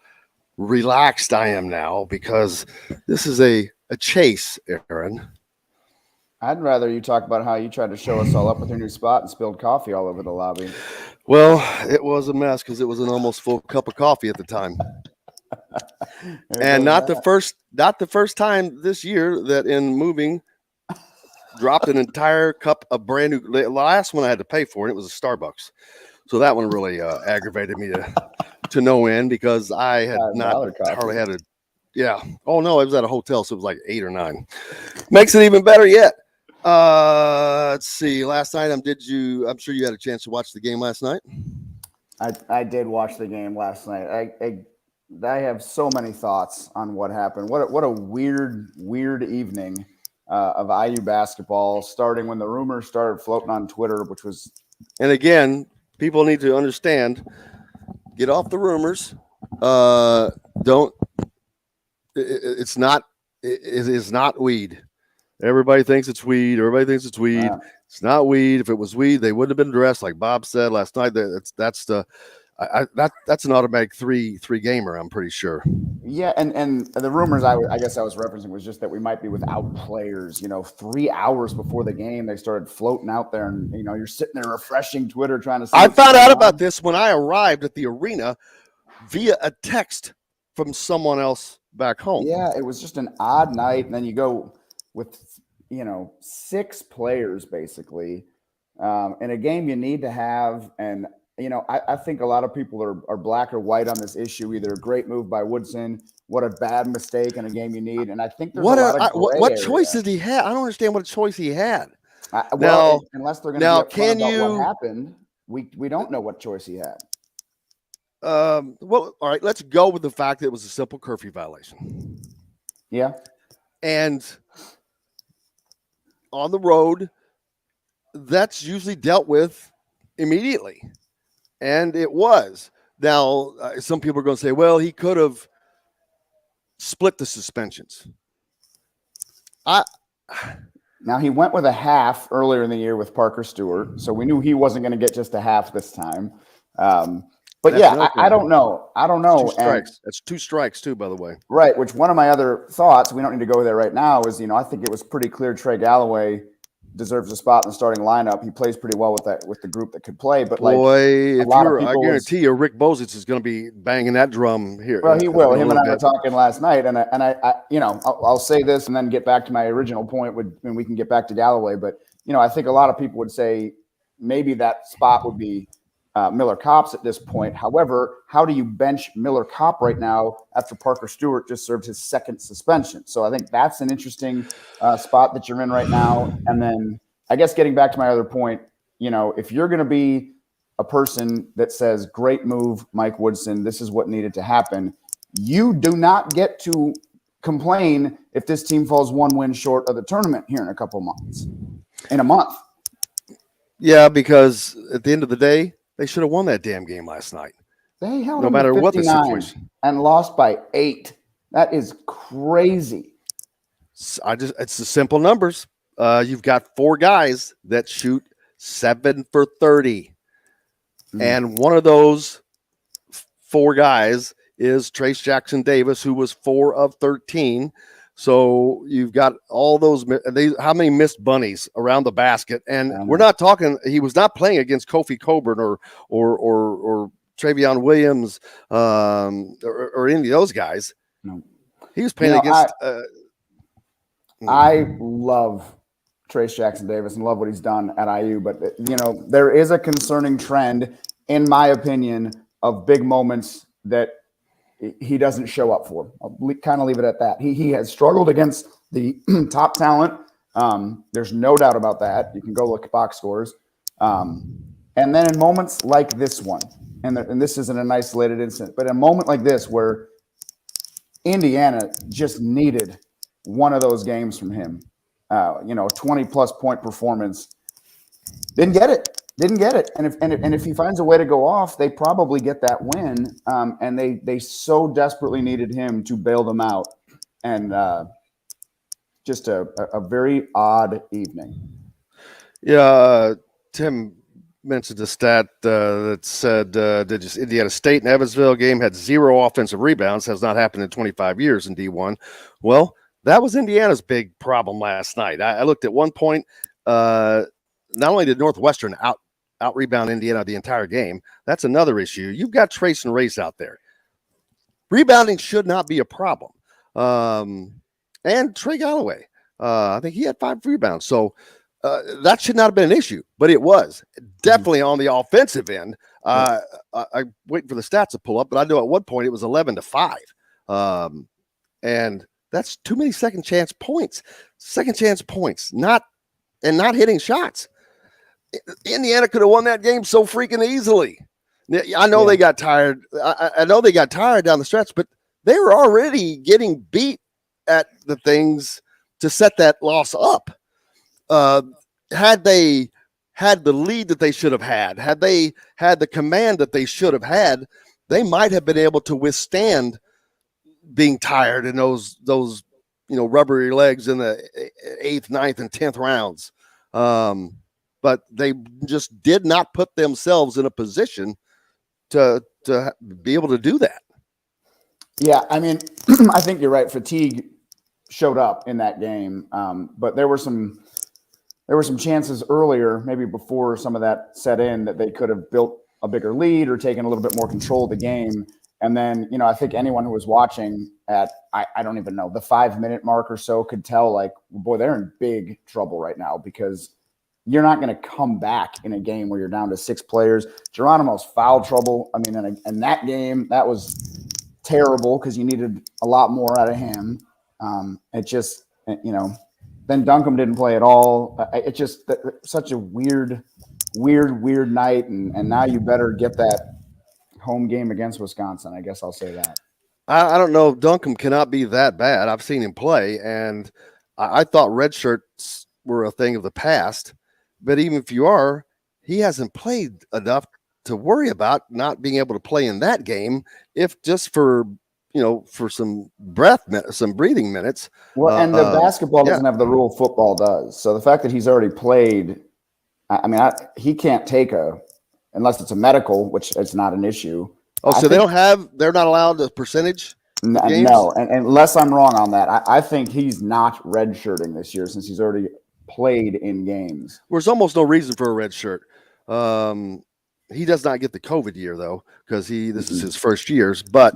relaxed I am now, because this is a chase, Aaron. I'd rather you talk about how you tried to show us all up with your new spot and spilled coffee all over the lobby. Well, it was a mess because it was an almost full cup of coffee at the time. And not the first time this year that in moving dropped an entire cup of brand new. The last one I had to pay for, and it was a Starbucks. So that one really aggravated me to no end, because I had hardly had a. Yeah. Oh no, it was at a hotel, so it was like 8 or 9. Makes it even better yet. Let's see. Last night, I'm sure you had a chance to watch the game last night. I did watch the game last night. I have so many thoughts on what happened. What a weird evening of IU basketball, starting when the rumors started floating on Twitter, which was. And again, people need to understand. Get off the rumors. It is not weed. Everybody thinks it's weed. Yeah. It's not weed. If it was weed, they wouldn't have been dressed, like Bob said last night. That's an automatic three gamer, I'm pretty sure. Yeah, and the rumors I guess I was referencing was just that we might be without players. 3 hours before the game, they started floating out there, and you're sitting there refreshing Twitter trying to see. I found out about this when I arrived at the arena via a text from someone else back home. Yeah, it was just an odd night, and then you go with 6 players basically in a game you need to have. And I think a lot of people are black or white on this issue. Either a great move by Woodson, what a bad mistake in a game you need. And I think there's what choice did he have? I don't understand what choice he had. Unless they're going to be upfront about what happened, we don't know what choice he had. Well, all right, let's go with the fact that it was a simple curfew violation. Yeah. And on the road, that's usually dealt with immediately. And it was. Now, some people are going to say, well, he could have split the suspensions. Now, he went with a half earlier in the year with Parker Stewart, so we knew he wasn't going to get just a half this time. But I don't know. That's 2 strikes. That's 2 strikes too, by the way. Right. Which one of my other thoughts, we don't need to go there right now, is I think it was pretty clear Trey Galloway deserves a spot in the starting lineup. He plays pretty well with the group that could play. But I guarantee you, Rick Bozich is going to be banging that drum here. Well, he will. Him and I were talking last night, and I'll say this and then get back to my original point, and we can get back to Galloway. But I think a lot of people would say maybe that spot would be Miller Kopp's at this point. However, how do you bench Miller Kopp right now after Parker Stewart just served his 2nd suspension? So I think that's an interesting spot that you're in right now. And then I guess getting back to my other point, if you're going to be a person that says, great move, Mike Woodson, this is what needed to happen, you do not get to complain if this team falls 1 win short of the tournament here in a month. Yeah, because at the end of the day, they should have won that damn game last night. They held no matter what the situation, and lost by 8. That is crazy. It's the simple numbers. You've got 4 guys that shoot 7 for 30. And one of those 4 guys is Trace Jackson Davis, who was 4 of 13. So you've got all those. How many missed bunnies around the basket? And we're not talking. He was not playing against Kofi Coburn or Travion Williams or any of those guys. No. He was playing against. I love Trace Jackson Davis and love what he's done at IU, but there is a concerning trend, in my opinion, of big moments that he doesn't show up for. I'll kind of leave it at that. He has struggled against the top talent. There's no doubt about that. You can go look at box scores. And then in moments like this one, and this isn't an isolated incident, but a moment like this where Indiana just needed one of those games from him, 20-plus point performance, didn't get it. And if he finds a way to go off, they probably get that win. And they so desperately needed him to bail them out. And just a very odd evening. Yeah, Tim mentioned a stat that said that Indiana State and Evansville game had 0 offensive rebounds. Has not happened in 25 years in D1. Well, that was Indiana's big problem last night. I looked at one point. Not only did Northwestern out rebound Indiana the entire game, that's another issue. You've got Trace and Race out there. Rebounding should not be a problem. And Trey Galloway, I think he had 5 rebounds. So that should not have been an issue, but it was definitely on the offensive end. I'm waiting for the stats to pull up, but I know at one point it was 11-5. And that's too many second chance points, not hitting shots. Indiana could have won that game so freaking easily. I know they got tired. I know they got tired down the stretch, but they were already getting beat at the things to set that loss up. Had they had the lead that they should have had they had the command that they should have had, they might have been able to withstand being tired in those rubbery legs in the 8th, 9th, and 10th rounds. But they just did not put themselves in a position to be able to do that. Yeah, I mean, I think you're right. Fatigue showed up in that game, but there were some chances earlier, maybe before some of that set in, that they could have built a bigger lead or taken a little bit more control of the game. And then, I think anyone who was watching at, I don't even know, the 5-minute mark or so could tell, like, boy, they're in big trouble right now, because you're not going to come back in a game where you're down to 6 players. Geronimo's foul trouble. I mean, in that game, that was terrible because you needed a lot more out of him. It just, then Duncombe didn't play at all. It just such a weird night. And now you better get that home game against Wisconsin. I guess I'll say that. I don't know. Duncombe cannot be that bad. I've seen him play, and I thought red shirts were a thing of the past. But even if you are, he hasn't played enough to worry about not being able to play in that game, if just for some breathing minutes. Well, and the basketball doesn't have the rule football does. So the fact that he's already played, he can't take unless it's a medical, which it's not an issue. Oh, so they're not allowed a percentage? No, and unless I'm wrong on that, I think he's not redshirting this year since he's already played in games. There's almost no reason for a red shirt. He does not get the COVID year, though, because this is his first years, but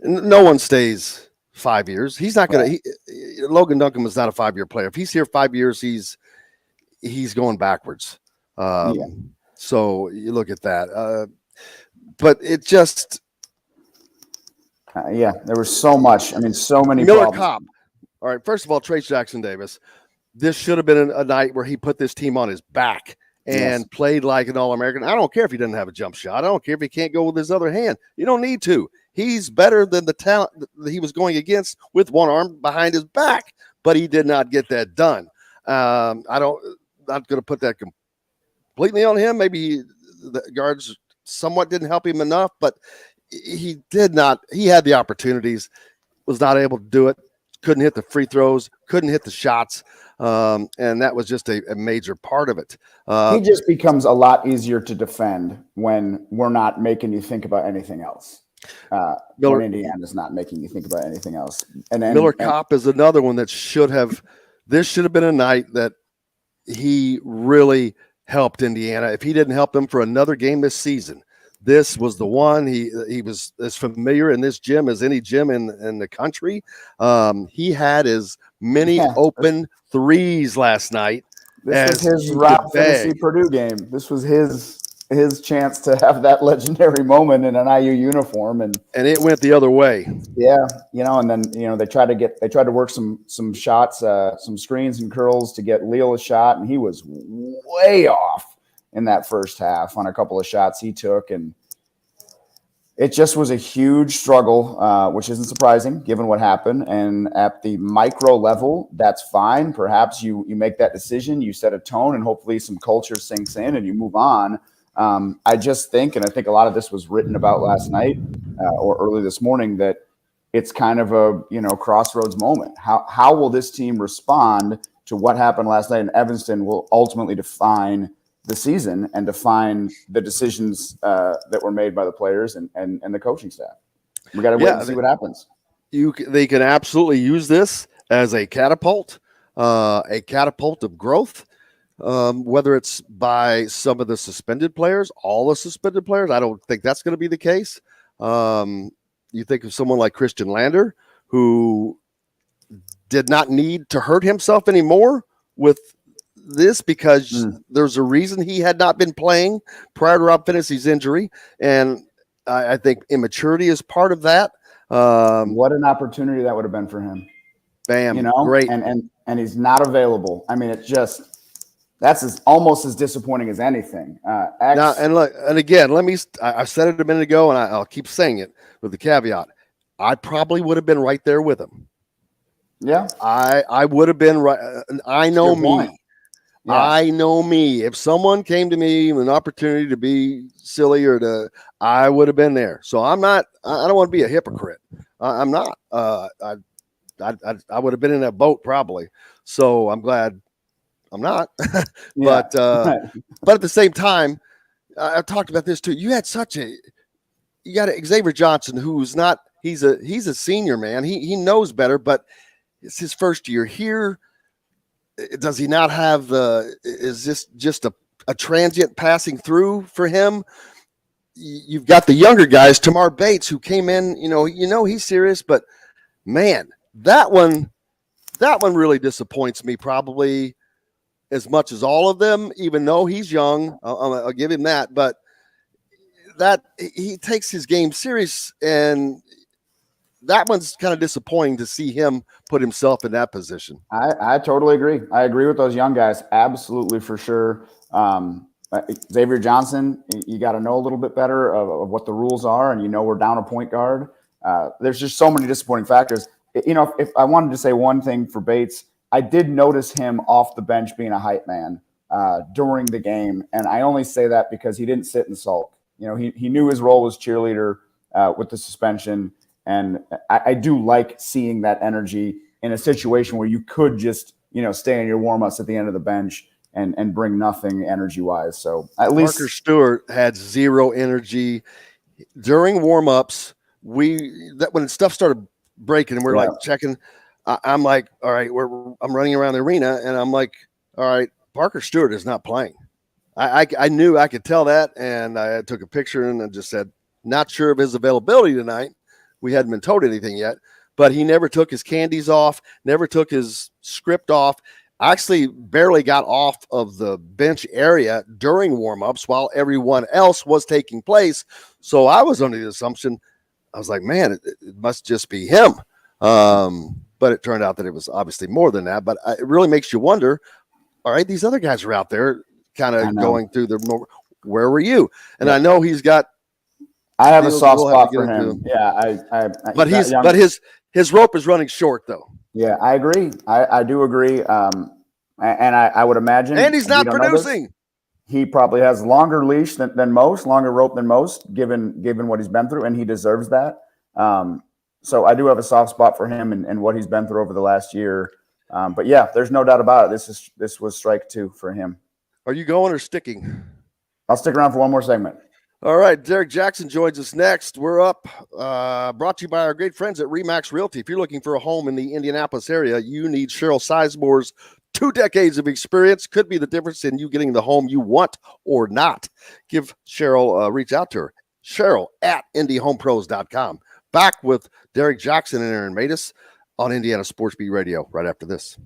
no one stays 5 years. He's not going to. Logan Duncombe is not a 5-year player. If he's here 5 years, he's going backwards. So you look at that. But it just. There was so much. I mean, so many. Miller Kopp. All right. First of all, Trace Jackson Davis. This should have been a night where he put this team on his back and played like an All-American. I don't care if he doesn't have a jump shot. I don't care if he can't go with his other hand. You don't need to. He's better than the talent that he was going against with one arm behind his back, but he did not get that done. I'm not going to put that completely on him. Maybe the guards somewhat didn't help him enough, but he did not. He had the opportunities, was not able to do it. couldn't hit the free throws, couldn't hit the shots. And that was just a major part of it. He just becomes a lot easier to defend when we're not making you think about anything else. When Indiana's not making you think about anything else. And Miller Kopp is another one that this should have been a night that he really helped Indiana. If he didn't help them for another game this season, this was the one. He was as familiar in this gym as any gym in the country. He had as many open threes last night. This was his Rob Finney Purdue game. This was his chance to have that legendary moment in an IU uniform, and it went the other way. Yeah, and then they tried to work some shots, some screens and curls to get Leal a shot, and he was way off in that first half on a couple of shots he took, and it just was a huge struggle, which isn't surprising given what happened. And at the micro level, that's fine. Perhaps you make that decision, you set a tone, and hopefully some culture sinks in and you move on. I just think, and I think a lot of this was written about last night or early this morning, that it's kind of a crossroads moment. How will this team respond to what happened last night in Evanston will ultimately define the season and define the decisions that were made by the players and the coaching staff. We got to wait and see what happens. They can absolutely use this as a catapult of growth. Whether it's by some of the suspended players, all the suspended players, I don't think that's going to be the case. You think of someone like Christian Lander, who did not need to hurt himself anymore with this because there's a reason he had not been playing prior to Rob Finney's injury. And I think immaturity is part of that. What an opportunity that would have been for him. Bam. Great. And he's not available. I mean, that's almost as disappointing as anything. Now, and again, I said it a minute ago, and I'll keep saying it with the caveat. I probably would have been right there with him. Yeah. I would have been right. I know me. Yeah. I know me. If someone came to me with an opportunity to be silly I would have been there. So I don't want to be a hypocrite. I'm not. I would have been in that boat probably. So I'm glad I'm not. But at the same time, I've talked about this too. You got Xavier Johnson, who's not. He's a senior, man. He knows better, but it's his first year here. Does he not have is this just a transient passing through for him? You've got the younger guys, Tamar Bates, who came in, he's serious, but man, that one really disappoints me probably as much as all of them, even though he's young. I'll give him that, but that he takes his game serious, and that one's kind of disappointing to see him put himself in that position. I totally agree. I agree with those young guys. Absolutely, for sure. Xavier Johnson, you got to know a little bit better of what the rules are, and we're down a point guard. There's just so many disappointing factors. If I wanted to say one thing for Bates, I did notice him off the bench being a hype man during the game, and I only say that because he didn't sit and sulk. He knew his role was cheerleader with the suspension. And I do like seeing that energy in a situation where you could just, stay in your warm-ups at the end of the bench and bring nothing energy-wise. So at least Parker Stewart had zero energy during warm-ups. When stuff started breaking and we're like checking, I'm like, all right, I'm running around the arena and I'm like, all right, Parker Stewart is not playing. I knew I could tell that, and I took a picture and I just said, not sure of his availability tonight. We hadn't been told anything yet, but he never took his candies off, never took his script off. Actually barely got off of the bench area during warm-ups while everyone else was taking place. So I was under the assumption, I was like, man, it must just be him. But it turned out that it was obviously more than that. But it really makes you wonder, all right, these other guys are out there kind of going through where were you? And I know he's got, I have a soft spot for him. Yeah, but his rope is running short, though. Yeah, I agree. I do agree. And I would imagine, and he's not producing. He probably has longer leash than most, longer rope than most, given what he's been through, and he deserves that. So I do have a soft spot for him and what he's been through over the last year. But yeah, there's no doubt about it. This was strike 2 for him. Are you going or sticking? I'll stick around for one more segment. All right, Derrick Jackson joins us next. We're up, brought to you by our great friends at RE/MAX Realty. If you're looking for a home in the Indianapolis area, you need Cheryl Sizemore's 2 decades of experience. Could be the difference in you getting the home you want or not. Give Cheryl, reach out to her, Cheryl at IndyHomePros.com. Back with Derrick Jackson and Aaron Matus on Indiana Sports Beat Radio right after this.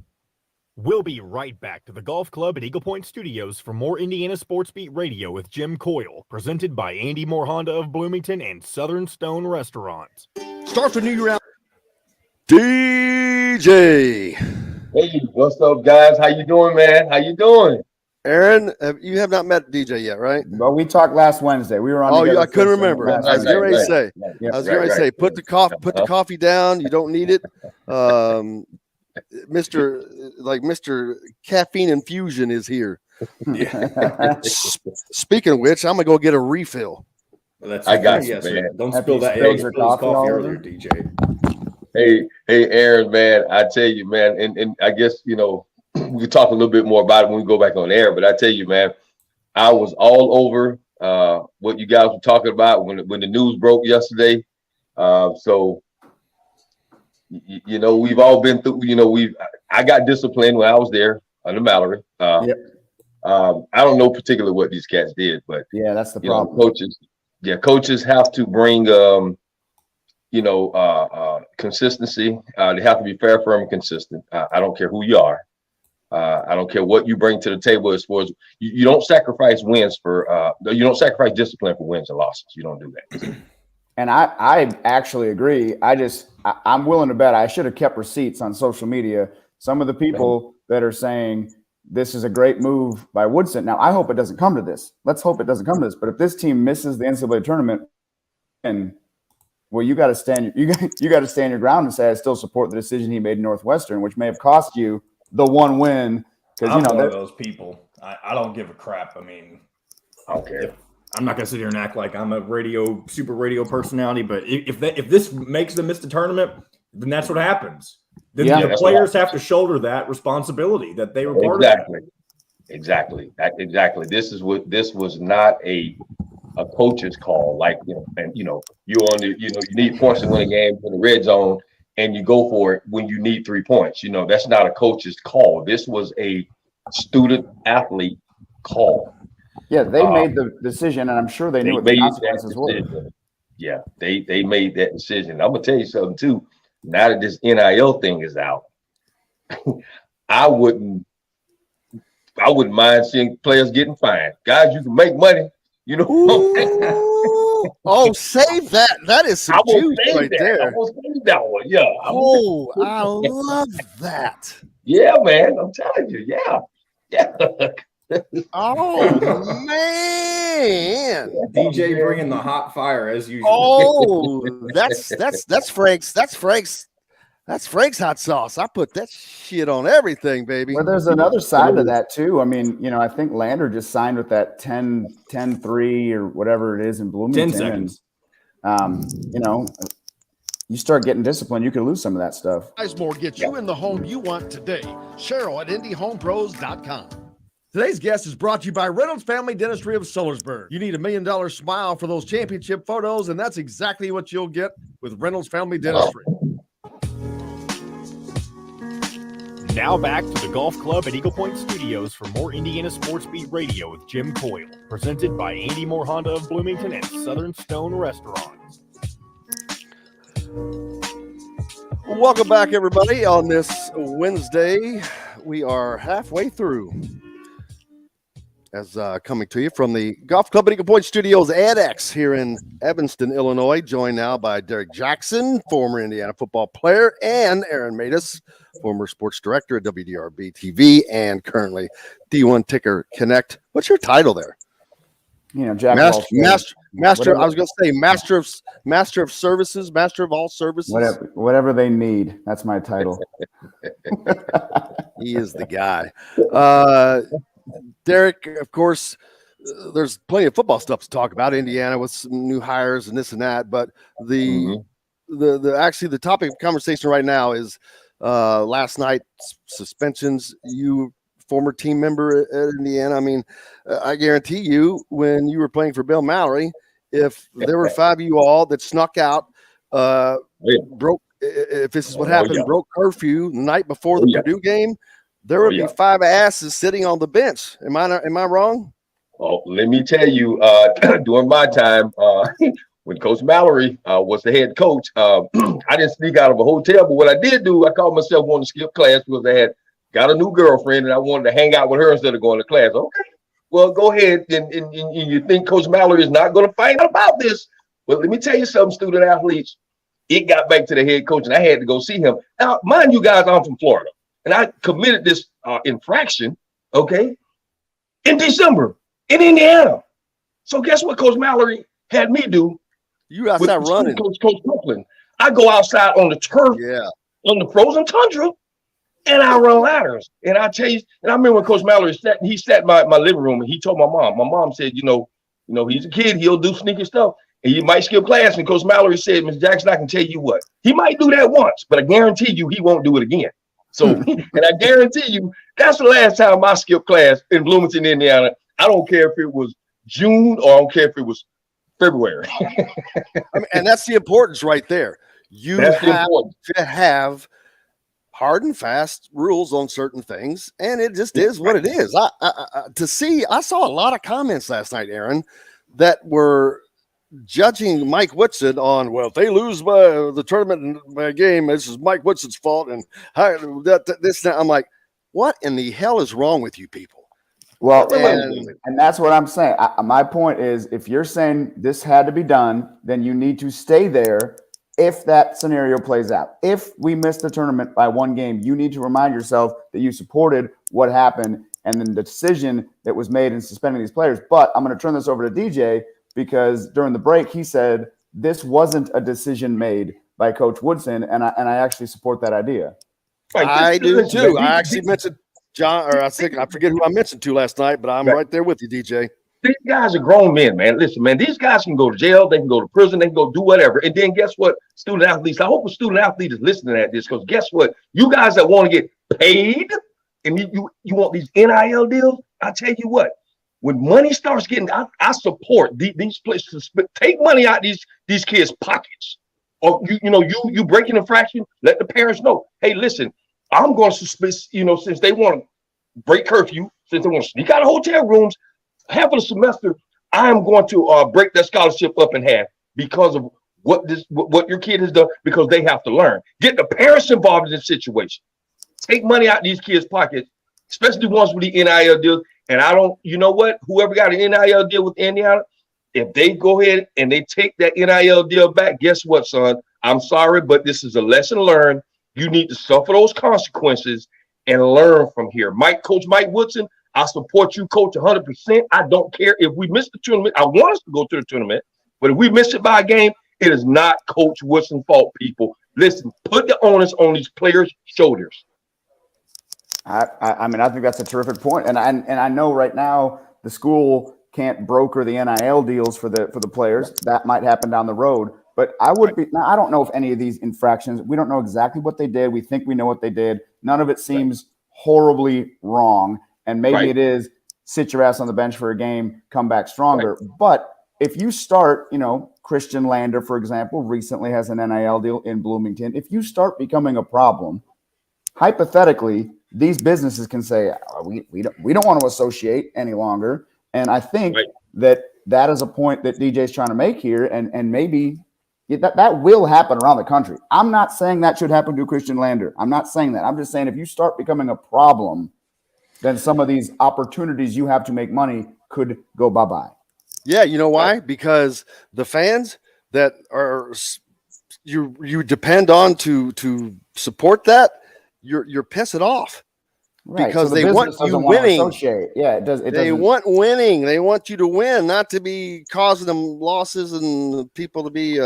We'll be right back to the Golf Club at Eagle Point Studios for more Indiana Sports Beat Radio with Jim Coyle, presented by Andy Moore Honda of Bloomington and Southern Stone Restaurant. Start the new year out. DJ. Hey, what's up, guys? How you doing, man? How you doing? Aaron, you have not met DJ yet, right? Well, we talked last Wednesday. We were on. Oh, yeah, I couldn't remember. I was getting ready to say. Yep. I was going to say, put the coffee down. You don't need it. Mr. Caffeine Infusion is here. Speaking of which, I'm gonna go get a refill. I got you, man. Don't spill that egg or coffee earlier, DJ. Hey, Aaron, man. I tell you, man, and I guess we can talk a little bit more about it when we go back on air. But I tell you, man, I was all over what you guys were talking about when the news broke yesterday. So. We've all been through, I got disciplined when I was there under Mallory. I don't know particularly what these cats did, but yeah, that's the problem. Coaches have to bring, consistency. They have to be fair, firm, and consistent. I don't care who you are. I don't care what you bring to the table as far as you don't sacrifice wins you don't sacrifice discipline for wins and losses. You don't do that. And I actually agree. I'm willing to bet I should have kept receipts on social media. Some of the people that are saying this is a great move by Woodson. Now, I hope it doesn't come to this. Let's hope it doesn't come to this. But if this team misses the NCAA tournament, you got to stand. You got to stand your ground and say I still support the decision he made in Northwestern, which may have cost you the one win. Because I'm one of those people. I don't give a crap. I mean, I don't care. I'm not gonna sit here and act like I'm a super radio personality, but if this makes them miss the tournament, then that's what happens. Then the players have to shoulder that responsibility that they were part of. Exactly. This was not a coach's call. Like you need points to win a game in the red zone, and you go for it when you need 3 points. That's not a coach's call. This was a student athlete call. Yeah, they made the decision, and I'm sure they knew what the consequences were. Yeah, they made that decision. I'm gonna tell you something too. Now that this NIL thing is out, I wouldn't mind seeing players getting fined. Guys, you can make money. Oh, save that. That is some juice right there. I will save that one. Yeah. I love that. Yeah, man. I'm telling you. Yeah. Oh man, DJ bringing the hot fire as usual. Oh, that's Frank's hot sauce. I put that shit on everything, baby. Well, there's another side to that too. I mean, I think Lander just signed with that 10-3 or whatever it is in Bloomington. 10 seconds. And, you start getting disciplined, you can lose some of that stuff. Sizemore gets you in the home you want today. Cheryl at IndyHomePros.com. Today's guest is brought to you by Reynolds Family Dentistry of Sellersburg. You need $1 million smile for those championship photos, and that's exactly what you'll get with Reynolds Family Dentistry. Now back to the Golf Club at Eagle Point Studios for more Indiana Sports Beat Radio with Jim Coyle, presented by Andy Moore Honda of Bloomington and Southern Stone Restaurant. Welcome back, everybody, on this Wednesday. We are halfway through. As coming to you from the Golf Club at Eagle Point Studios Annex here in Evanston, Illinois, joined now by Derrick Jackson, former Indiana football player, and Aaron Matus, former sports director at WDRB TV and currently D1 Ticker Connect. What's your title there? Jack master. I was going to say master of services, master of all services. Whatever they need. That's my title. He is the guy. Derrick, of course, there's plenty of football stuff to talk about. Indiana with some new hires and this and that, but the the topic of conversation right now is last night's suspensions. You former team member at Indiana. I mean, I guarantee you, when you were playing for Bill Mallory, if there were 5 of you all that snuck out, broke. If this is what happened, broke curfew the night before the Purdue game, there would be 5 asses sitting on the bench. Am I wrong? Oh, let me tell you, during my time, when Coach Mallory was the head coach, I didn't sneak out of a hotel, but what I did do, I called myself wanting to skip class because I had got a new girlfriend and I wanted to hang out with her instead of going to class. Okay, well, go ahead. And you think Coach Mallory is not going to find out about this. But let me tell you something, student athletes. It got back to the head coach and I had to go see him. Now, mind you guys, I'm from Florida and I committed this infraction, okay, in December in Indiana. So guess what Coach Mallory had me do? You outside running. Coach Brooklyn. I go outside on the turf, on the frozen tundra, and I run ladders. And I chased, and I remember when Coach Mallory sat in my living room and he told my mom. My mom said, you know, he's a kid, he'll do sneaky stuff. And you might skip class. And Coach Mallory said, Ms. Jackson, I can tell you what, he might do that once, but I guarantee you he won't do it again. So, and I guarantee you, that's the last time I skipped class in Bloomington, Indiana. I don't care if it was June or I don't care if it was February. And that's the importance right there. You have to have hard and fast rules on certain things, and it just is what it is. I saw a lot of comments last night, Aaron, that were judging Mike Woodson on, well, if they lose by the tournament by a game, this is Mike Woodson's fault, and this. I'm like, what in the hell is wrong with you people? Well, and that's what I'm saying. My point is, if you're saying this had to be done, then you need to stay there if that scenario plays out. If we miss the tournament by 1 game, you need to remind yourself that you supported what happened and then the decision that was made in suspending these players. But I'm going to turn this over to DJ because during the break, he said this wasn't a decision made by Coach Woodson, and I actually support that idea. I do too. I actually mentioned John, or I forget who I mentioned to last night, but I'm right there with you, DJ. These guys are grown men, man. Listen, man, these guys can go to jail, they can go to prison, they can go do whatever. And then guess what, student athletes? I hope a student athlete is listening at this, because guess what? You guys that want to get paid and you want these NIL deals, I tell you what, when money starts getting, I support these places. Take money out these kids' pockets. Or you break an infraction, let the parents know. Hey, listen, I'm going to suspend, since they want to break curfew, since they want to sneak out of hotel rooms, half of the semester, I am going to break that scholarship up in half because of what your kid has done, because they have to learn. Get the parents involved in this situation. Take money out these kids' pockets, especially ones with the NIL deals. And I don't, you know what? Whoever got an NIL deal with Indiana, if they go ahead and they take that NIL deal back, guess what, son? I'm sorry, but this is a lesson learned. You need to suffer those consequences and learn from here. Coach Mike Woodson, I support you, Coach, 100%. I don't care if we miss the tournament. I want us to go to the tournament, but if we miss it by a game, it is not Coach Woodson's fault, people. Listen, put the onus on these players' shoulders. I mean, I think that's a terrific point. And I know right now the school can't broker the NIL deals for the players. That might happen down the road. But I don't know if any of these infractions, we don't know exactly what they did. We think we know what they did. None of it seems horribly wrong. And maybe it is sit your ass on the bench for a game, come back stronger. But if you start, Christian Lander, for example, recently has an NIL deal in Bloomington. If you start becoming a problem, hypothetically, these businesses can say, we don't want to associate any longer. And I think that is a point that DJ's trying to make here. And maybe that will happen around the country. I'm not saying that should happen to Christian Lander. I'm not saying that. I'm just saying if you start becoming a problem, then some of these opportunities you have to make money could go bye-bye. Yeah, you know why? Because the fans that are you depend on to support that, you're pissing off. Right. Because so they want you winning. Yeah, it does. They want winning. They want you to win, not to be causing them losses and people to be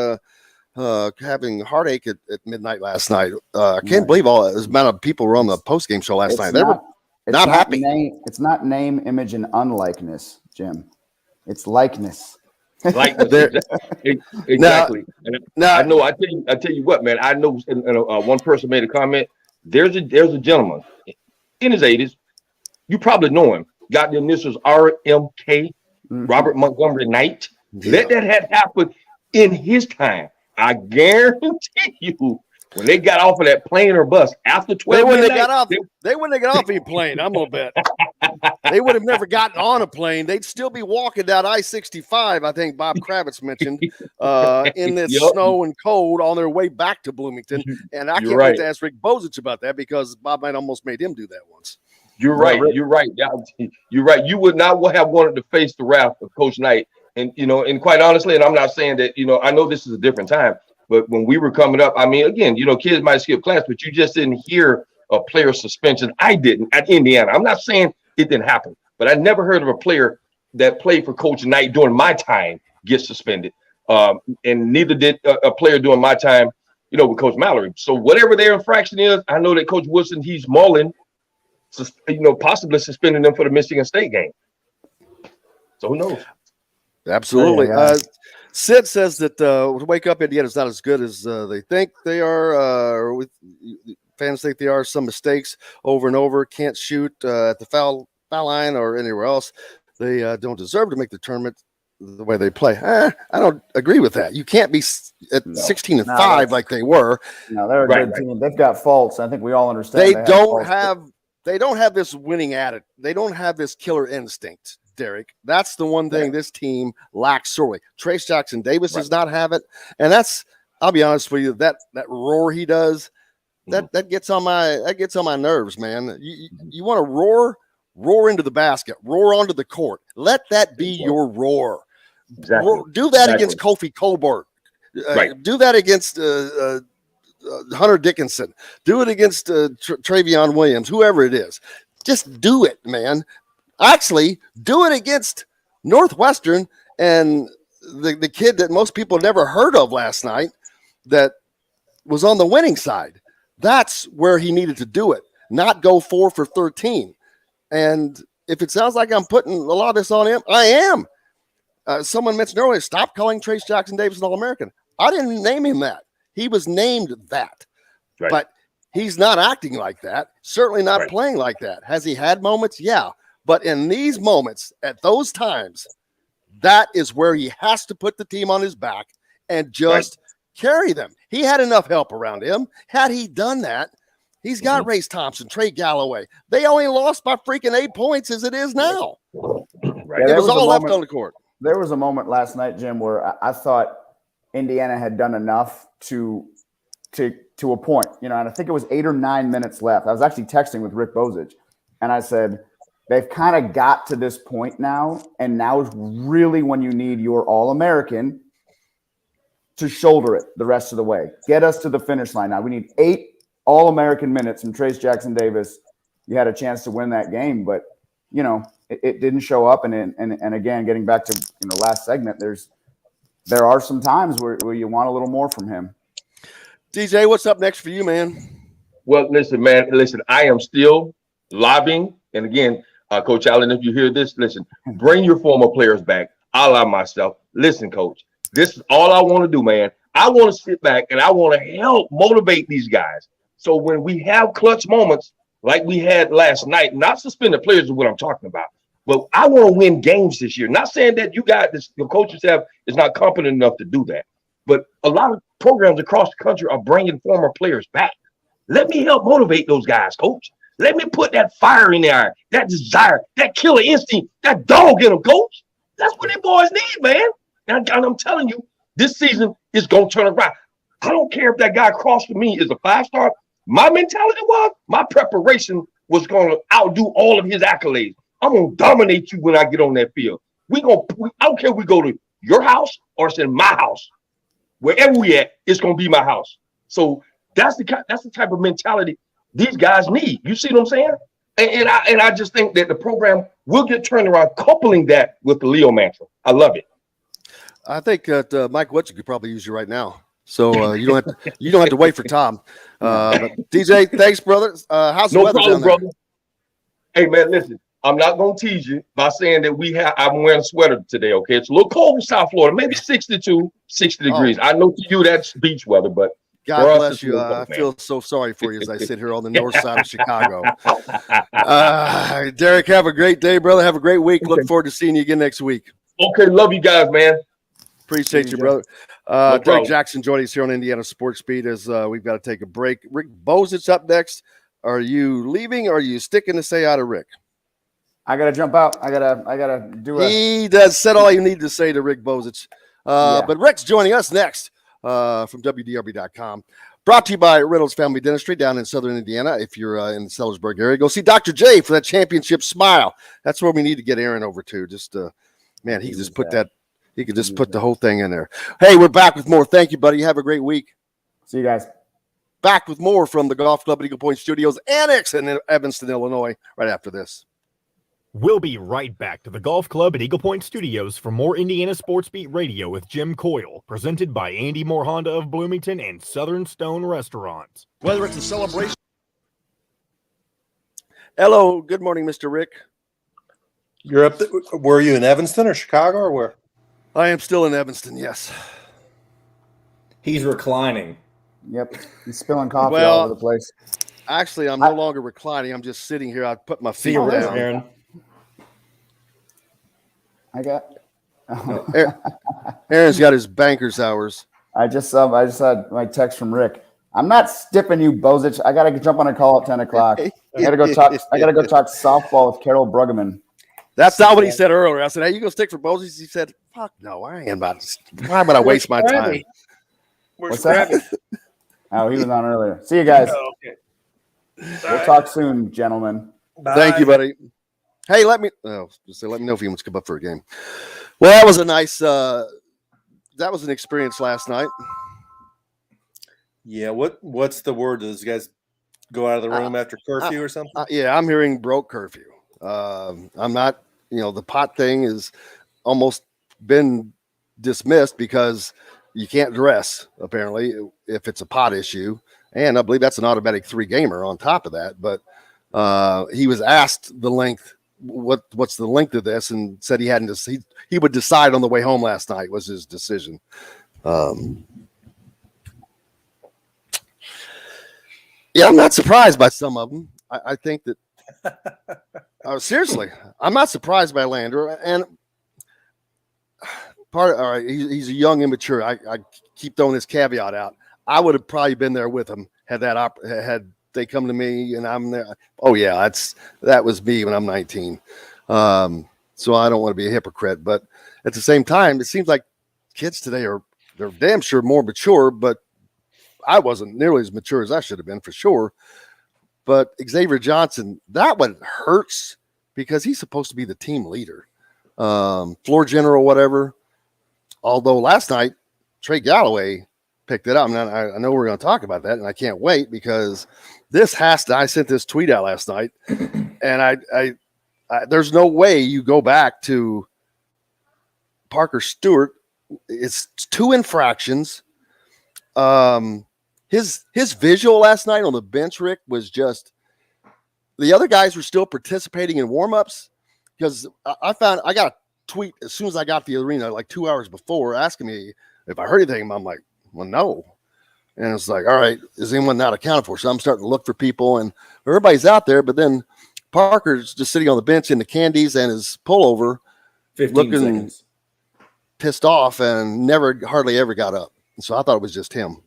having heartache at midnight last night. I can't believe all the amount of people were on the post-game show last night. They were not happy. It's not name, image, and unlikeness, Jim. It's likeness. Like exactly. I know. I tell you what, man. I know. One person made a comment. There's a gentleman in his 80s. You probably know him. Got the initials RMK, Robert Montgomery Knight. Yeah. Let that happen in his time. I guarantee you, when they got off of that plane or bus after 12 they wouldn't have got off any plane, I'm gonna bet. They would have never gotten on a plane. They'd still be walking down I-65, I think Bob Kravitz mentioned, in this snow and cold on their way back to Bloomington. And I can't wait to ask Rick Bozich about that, because Bob might almost made him do that once. You're right. You're right. You're right. You would not have wanted to face the wrath of Coach Knight. And, and quite honestly, and I'm not saying that, I know this is a different time, but when we were coming up, I mean, again, kids might skip class, but you just didn't hear a player suspension. I didn't at Indiana. I'm not saying it didn't happen, but I never heard of a player that played for Coach Knight during my time get suspended. And neither did a player during my time, with Coach Mallory. So whatever their infraction is, I know that Coach Woodson, he's mulling, possibly suspending them for the Michigan State game. So who knows? Absolutely. Sid says that Wake Up Indiana is not as good as they think they are. Fans think they are. Some mistakes over and over. Can't shoot at the foul line or anywhere else. They don't deserve to make the tournament the way they play. I don't agree with that. You can't be at 16-5 like they were. No, they're a good team. They've got faults. I think we all understand. They don't have this winning attitude. They don't have this killer instinct, Derrick. That's the one thing this team lacks sorely. Trace Jackson Davis does not have it. And I'll be honest with you, that roar he does, that gets on my nerves, man. You want to roar into the basket, roar onto the court. Let that be your roar. Exactly. Do that against Kofi Colbert. Do that against Hunter Dickinson. Do it against Travion Williams, whoever it is. Just do it, man. Actually, do it against Northwestern and the kid that most people never heard of last night that was on the winning side. That's where he needed to do it, not go 4 for 13. And if it sounds like I'm putting a lot of this on him, I am. Someone mentioned earlier, stop calling Trace Jackson Davis an All-American. I didn't name him that. He was named that. Right. But he's not acting like that, certainly not playing like that. Has he had moments? Yeah. But in these moments, at those times, that is where he has to put the team on his back and just carry them. He had enough help around him. Had he done that, he's got Race Thompson, Trey Galloway. They only lost by freaking 8 points as it is now. It was all left on the court. There was a moment last night, Jim, where I thought Indiana had done enough to a point, and I think it was 8 or 9 minutes left. I was actually texting with Rick Bozich, and I said, they've kind of got to this point now, and now is really when you need your All-American to shoulder it the rest of the way. Get us to the finish line. Now we need 8 All-American minutes from Trace Jackson Davis. You had a chance to win that game, but it didn't show up. And again, getting back to last segment, there are some times where you want a little more from him. DJ, what's up next for you, man? Well, listen, man. Listen, I am still lobbying, and again, Coach Allen, if you hear this, listen, bring your former players back. I love myself. Listen, Coach, this is all I want to do, man. I want to sit back and I want to help motivate these guys. So when we have clutch moments like we had last night, not suspended players is what I'm talking about, but I want to win games this year. Not saying that your coaches is not competent enough to do that, but a lot of programs across the country are bringing former players back. Let me help motivate those guys, Coach. Let me put that fire in there, that desire, that killer instinct, that dog in them, Coach. That's what them boys need, man. And I'm telling you, this season is going to turn around. I don't care if that guy across from me is a 5-star. My mentality was, my preparation was going to outdo all of his accolades. I'm going to dominate you when I get on that field. I don't care if we go to your house or it's in my house. Wherever we at, it's going to be my house. So that's the type of mentality these guys need. You see what I'm saying? And I just think that the program will get turned around, coupling that with the Leo mantra. I love it. I think that Mike Woodson could probably use you right now. So you don't have to wait for Tom. But DJ, thanks, brother. How's the weather down there? Brother. Hey, man, listen. I'm not gonna tease you by saying that I'm wearing a sweater today. Okay, it's a little cold in South Florida, maybe 62, 60 degrees. I know to you that's beach weather, but God for us, bless it's you. a little I cold, man. feel so sorry for you as I sit here on the north side of Chicago. Derrick, have a great day, brother. Have a great week. Okay. Look forward to seeing you again next week. Okay, love you guys, man. Appreciate you, brother. No Derrick problem. Jackson joining us here on Indiana Sports Beat as we've got to take a break. Rick Bozich up next. Are you leaving or are you sticking to say out of Rick? I gotta jump out. I gotta do a. He does said all you need to say to Rick Bozich. But Rick's joining us next from WDRB.com. Brought to you by Reynolds Family Dentistry down in Southern Indiana. If you're in the Sellersburg area, go see Dr. J for that championship smile. That's where we need to get Aaron over to. Just man, he could just put that. He could just put the whole thing in there. Hey, we're back with more. Thank you, buddy. Have a great week. See you guys. Back with more from the Golf Club at Eagle Point Studios Annex in Evanston, Illinois, right after this. We'll be right back to the Golf Club at Eagle Point Studios for more Indiana Sports Beat Radio with Jim Coyle, presented by Andy Moore Honda of Bloomington and Southern Stone Restaurants. Whether it's a celebration. Hello, good morning, Mr. Rick. You're up. Were you in Evanston or Chicago or where? I am still in Evanston, yes. He's reclining. Yep, he's spilling coffee all over the place. Actually, I'm no longer reclining. I'm just sitting here. I put my feet down. Aaron. I got. Aaron's got his banker's hours. I just had my text from Rick. I'm not stipping you, Bozich. I gotta jump on a call at 10 o'clock. I gotta go talk softball with Carol Bruggeman. That's not what he said earlier. I said, "Hey, you gonna stick for Bozich?" He said, "Fuck no, I ain't about to. Why would I waste my time?" What's that? Oh, he was on earlier. See you guys. Oh, okay. We'll talk soon, gentlemen. Bye. Thank you, buddy. Hey, let me know if he wants to come up for a game. Well, that was a nice. That was an experience last night. Yeah. What's the word? Does guys go out of the room after curfew or something? Yeah, I'm hearing broke curfew. I'm not. The pot thing is almost been dismissed because you can't dress apparently if it's a pot issue, and I believe that's an automatic 3-gamer on top of that. But he was asked the length. What's the length of this, and said he would decide on the way home last night was his decision. Yeah, I'm not surprised by some of them. I think that seriously, I'm not surprised by Lander, and all right, he's a young immature. I keep throwing this caveat out. I would have probably been there with him had they come to me and I'm there. Oh yeah, that was me when I'm 19. So I don't want to be a hypocrite, but at the same time, it seems like kids today they're damn sure more mature, but I wasn't nearly as mature as I should have been for sure. But Xavier Johnson, that one hurts because he's supposed to be the team leader, floor general, whatever. Although last night, Trey Galloway picked it up. And I know we're going to talk about that, and I can't wait because I sent this tweet out last night, and I there's no way you go back to Parker Stewart. It's 2 infractions. His visual last night on the bench, Rick, was just the other guys were still participating in warmups because I got a tweet as soon as I got to the arena like 2 hours before asking me if I heard anything. I'm like, well, no. And it's like, all right, is anyone not accounted for? So I'm starting to look for people, and everybody's out there. But then Parker's just sitting on the bench in the candies and his pullover, 15 looking seconds. pissed off, and hardly ever got up. So I thought it was just him.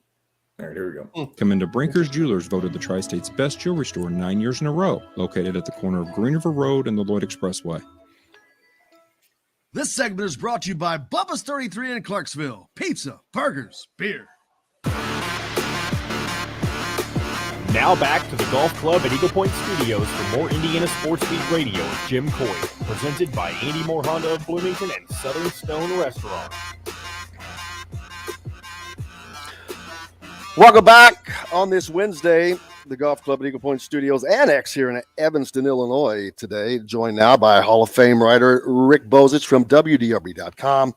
All right, here we go. Come into Brinker's Jewelers, voted the Tri-State's best jewelry store 9 years in a row, located at the corner of Green River Road and the Lloyd Expressway. This segment is brought to you by Bubba's 33 in Clarksville. Pizza, burgers, beer. Now back to the Golf Club at Eagle Point Studios for more Indiana Sports Beat Radio with Jim Coyle, presented by Andy Moore Honda of Bloomington and Southern Stone Restaurant. Welcome back on this Wednesday, the Golf Club at Eagle Point Studios Annex here in Evanston, Illinois today, joined now by Hall of Fame writer Rick Bozich from WDRB.com.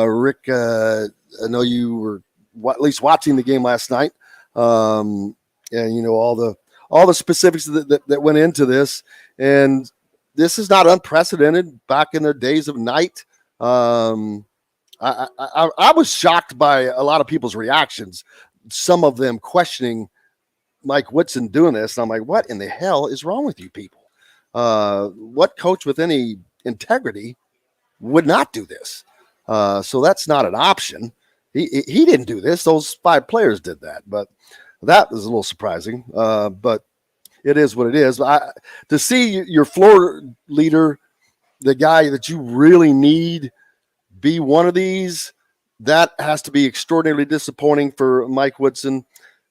Rick, I know you were at least watching the game last night, and you know all the specifics that went into this. And this is not unprecedented back in the days of night. I was shocked by a lot of people's reactions, some of them questioning Mike Woodson doing this. And I'm like, what in the hell is wrong with you people? What coach with any integrity would not do this? So that's not an option. He didn't do this. Those 5 players did that, but that was a little surprising. But it is what it is. To see your floor leader, the guy that you really need, be one of these, that has to be extraordinarily disappointing for Mike Woodson.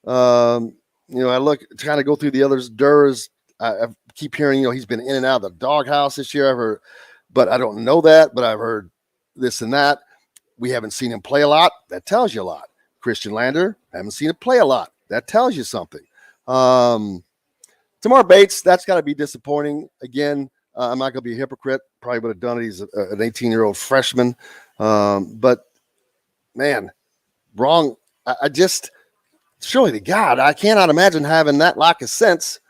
I kind of go through the others. Durr's, I keep hearing, he's been in and out of the doghouse this year. I've heard, but I don't know that, but I've heard this and that. We haven't seen him play a lot. That tells you a lot. Christian Lander, haven't seen him play a lot. That tells you something. Tamar Bates, that's got to be disappointing. Again, I'm not going to be a hypocrite. Probably would have done it. He's an 18-year-old freshman. But, man, wrong. I just, surely to God, I cannot imagine having that lack of sense.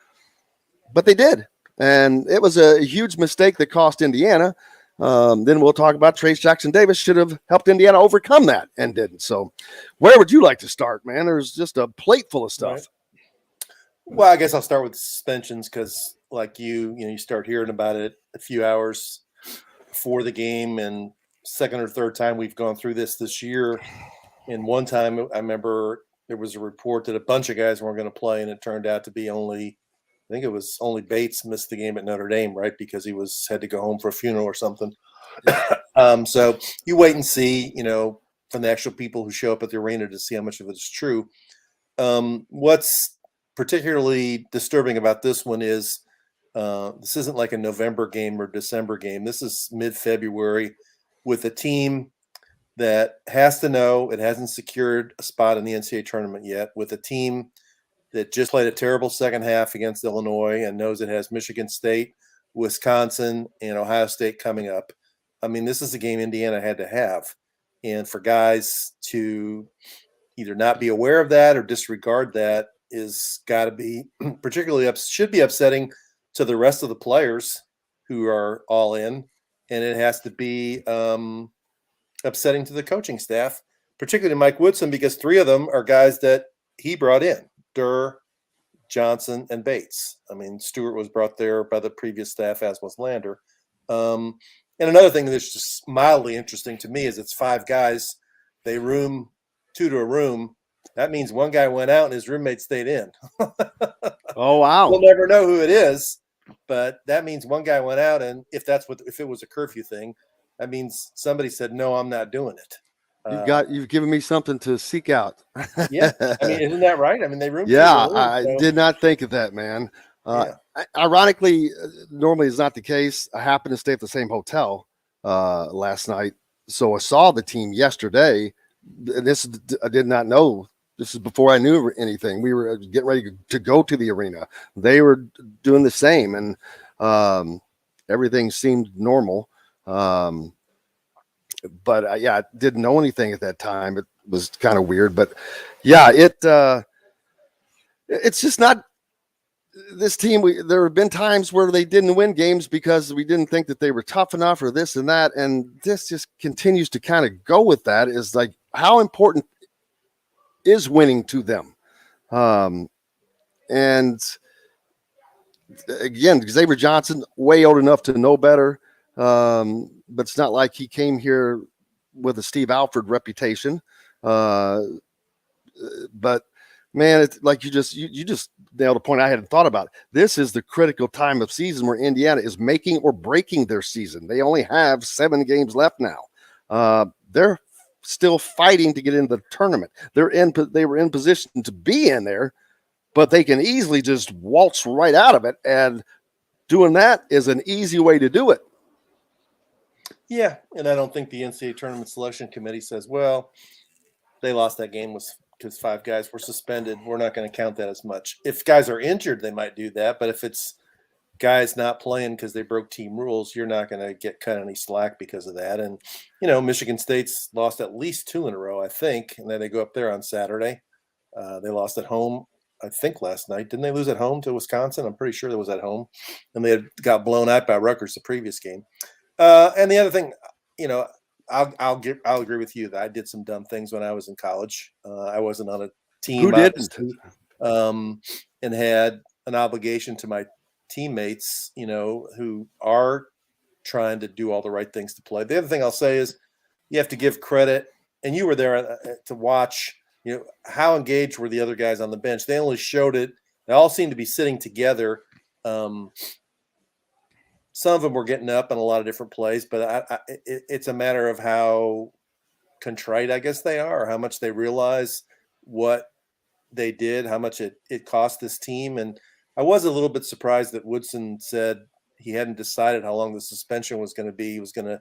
But they did. And it was a huge mistake that cost Indiana. Then we'll talk about Trace Jackson-Davis should have helped Indiana overcome that and didn't. So where would you like to start, man? There's just a plate full of stuff. Right. Well, I guess I'll start with the suspensions because, like you start hearing about it a few hours before the game, and second or third time we've gone through this year. And one time I remember there was a report that a bunch of guys weren't going to play, and it turned out to be only Bates missed the game at Notre Dame, right? Because he had to go home for a funeral or something. So you wait and see, from the actual people who show up at the arena to see how much of it is true. What's particularly disturbing about this one is this isn't like a November game or December game. This is mid-February with a team that has to know it hasn't secured a spot in the NCAA tournament yet, with a team that just played a terrible second half against Illinois and knows it has Michigan State, Wisconsin, and Ohio State coming up. I mean, this is a game Indiana had to have. And for guys to either not be aware of that or disregard that is got to be should be upsetting to the rest of the players who are all in. And it has to be upsetting to the coaching staff, particularly Mike Woodson, because 3 of them are guys that he brought in. Durr, Johnson, and Bates. I mean, Stewart was brought there by the previous staff, as was Lander. And another thing that's just mildly interesting to me is it's 5 guys. They room 2 to a room. That means one guy went out and his roommate stayed in. Oh, wow. We'll never know who it is, but that means one guy went out, and if it was a curfew thing, that means somebody said, no, I'm not doing it. You've given me something to seek out. Yeah. I mean, isn't that right? I mean, they roomed. Yeah, I did not think of that, man. Ironically, normally it's not the case. I happened to stay at the same hotel last night. So I saw the team yesterday. I did not know. This is before I knew anything. We were getting ready to go to the arena. They were doing the same, and everything seemed normal. But I didn't know anything at that time. It was kind of weird, but yeah, it's just not this team. There have been times where they didn't win games because we didn't think that they were tough enough or this and that. And this just continues to kind of go with that. Is like, how important is winning to them? And again, Xavier Johnson, way old enough to know better. But it's not like he came here with a Steve Alford reputation. But man, it's like you just nailed a point I hadn't thought about. This is the critical time of season where Indiana is making or breaking their season. They only have 7 games left now. They're still fighting to get into the tournament. They were in position to be in there, but they can easily just waltz right out of it. And doing that is an easy way to do it. Yeah, and I don't think the NCAA tournament selection committee says, well, they lost that game because 5 guys were suspended. We're not going to count that as much. If guys are injured, they might do that. But if it's guys not playing because they broke team rules, you're not going to get cut any slack because of that. And, Michigan State's lost at least 2 in a row, I think. And then they go up there on Saturday. They lost at home. I think last night. Didn't they lose at home to Wisconsin? I'm pretty sure it was at home, and they had got blown out by Rutgers the previous game. And the other thing, I'll agree with you that I did some dumb things when I was in college. I wasn't on a team. Who didn't? And had an obligation to my teammates, who are trying to do all the right things to play. The other thing I'll say is you have to give credit, and you were there to watch, how engaged were the other guys on the bench. They only showed it. They all seemed to be sitting together. Some of them were getting up in a lot of different plays, but it's a matter of how contrite, I guess, they are, or how much they realize what they did, how much it cost this team. And I was a little bit surprised that Woodson said he hadn't decided how long the suspension was going to be. He was going to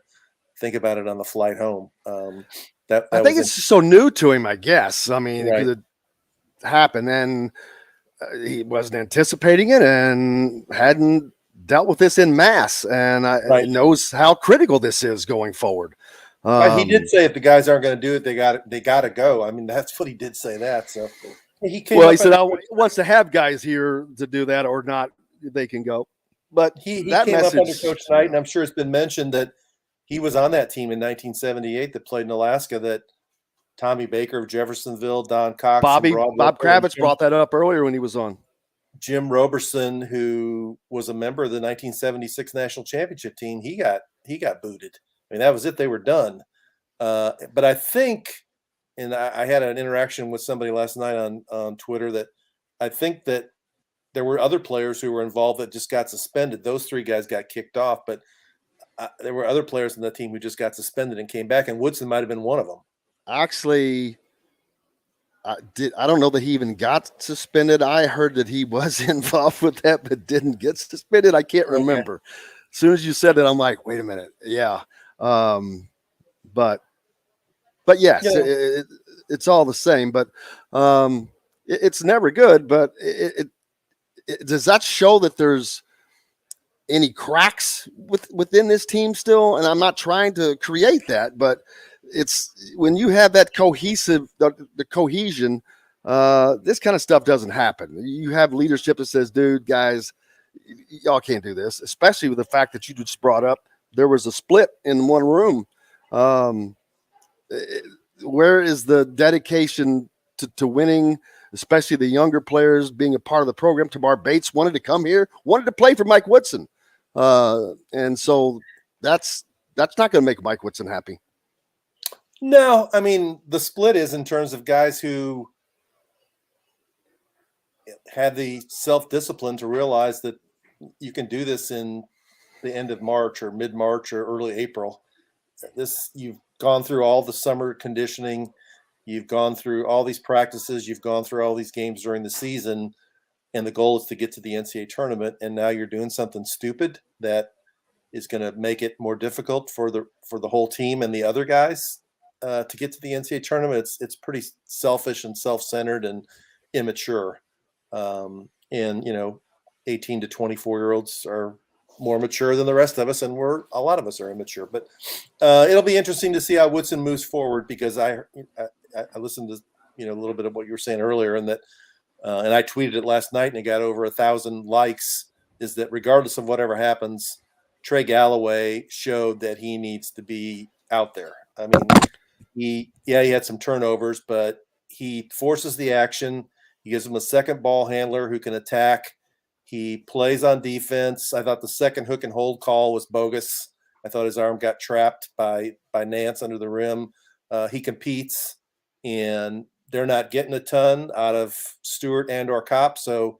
think about it on the flight home. I think it's so new to him, I guess. I mean, Right. it could happen, and he wasn't anticipating it and hadn't dealt with this in mass, and Right. knows how critical this is going forward. He did say if the guys aren't going to do it, they got to go. I mean, that's what he did say that. So he came. Well, up he said under he wants to have guys here to do that or not. They can go, but he that came up under message, Coach Knight, and I'm sure it's been mentioned that he was on that team in 1978 that played in Alaska. That Tommy Baker of Jeffersonville, Don Cox, Bob and Broadway, Kravitz brought that up earlier when he was on. Jim Roberson, who was a member of the 1976 national championship team, he got booted. I mean, that was it. They were done. But I think, and I had an interaction with somebody last night on Twitter, that I think that there were other players who were involved that just got suspended. Those three guys got kicked off, but there were other players in the team who just got suspended and came back, and Woodson might have been one of them. Actually, I don't know that he even got suspended. I heard that he was involved with that, but didn't get suspended. I can't remember. Okay. As soon as you said it, I'm like, wait a minute. Yeah. But yes, it's all the same, but it's never good, but does that show that there's any cracks within this team still? And I'm not trying to create that, but it's when you have that the cohesion, this kind of stuff doesn't happen. You have leadership that says, dude, guys, y'all can't do this, especially with the fact that you just brought up there was a split in one room. Where is the dedication to winning, especially the younger players being a part of the program? Tamar Bates wanted to come here, wanted to play for Mike Woodson. And so that's not going to make Mike Woodson happy. No, I mean, the split is in terms of guys who had the self-discipline to realize that you can do this in the end of March or mid-March or early April. You've gone through all the summer conditioning. You've gone through all these practices. You've gone through all these games during the season, and the goal is to get to the NCAA tournament. And now you're doing something stupid that is going to make it more difficult for the whole team and the other guys to get to the NCAA tournament. It's pretty selfish and self-centered and immature. And 18 to 24-year-olds are more mature than the rest of us, and a lot of us are immature. But it'll be interesting to see how Woodson moves forward, because I listened to a little bit of what you were saying earlier, and that and I tweeted it last night, and it got over 1,000 likes. Is that regardless of whatever happens, Trey Galloway showed that he needs to be out there. I mean, he had some turnovers, but he forces the action. He gives him a second ball handler who can attack. He plays on defense. I thought the second hook and hold call was bogus. I thought his arm got trapped by Nance under the rim. He competes, and they're not getting a ton out of Stewart and or Kopp. So,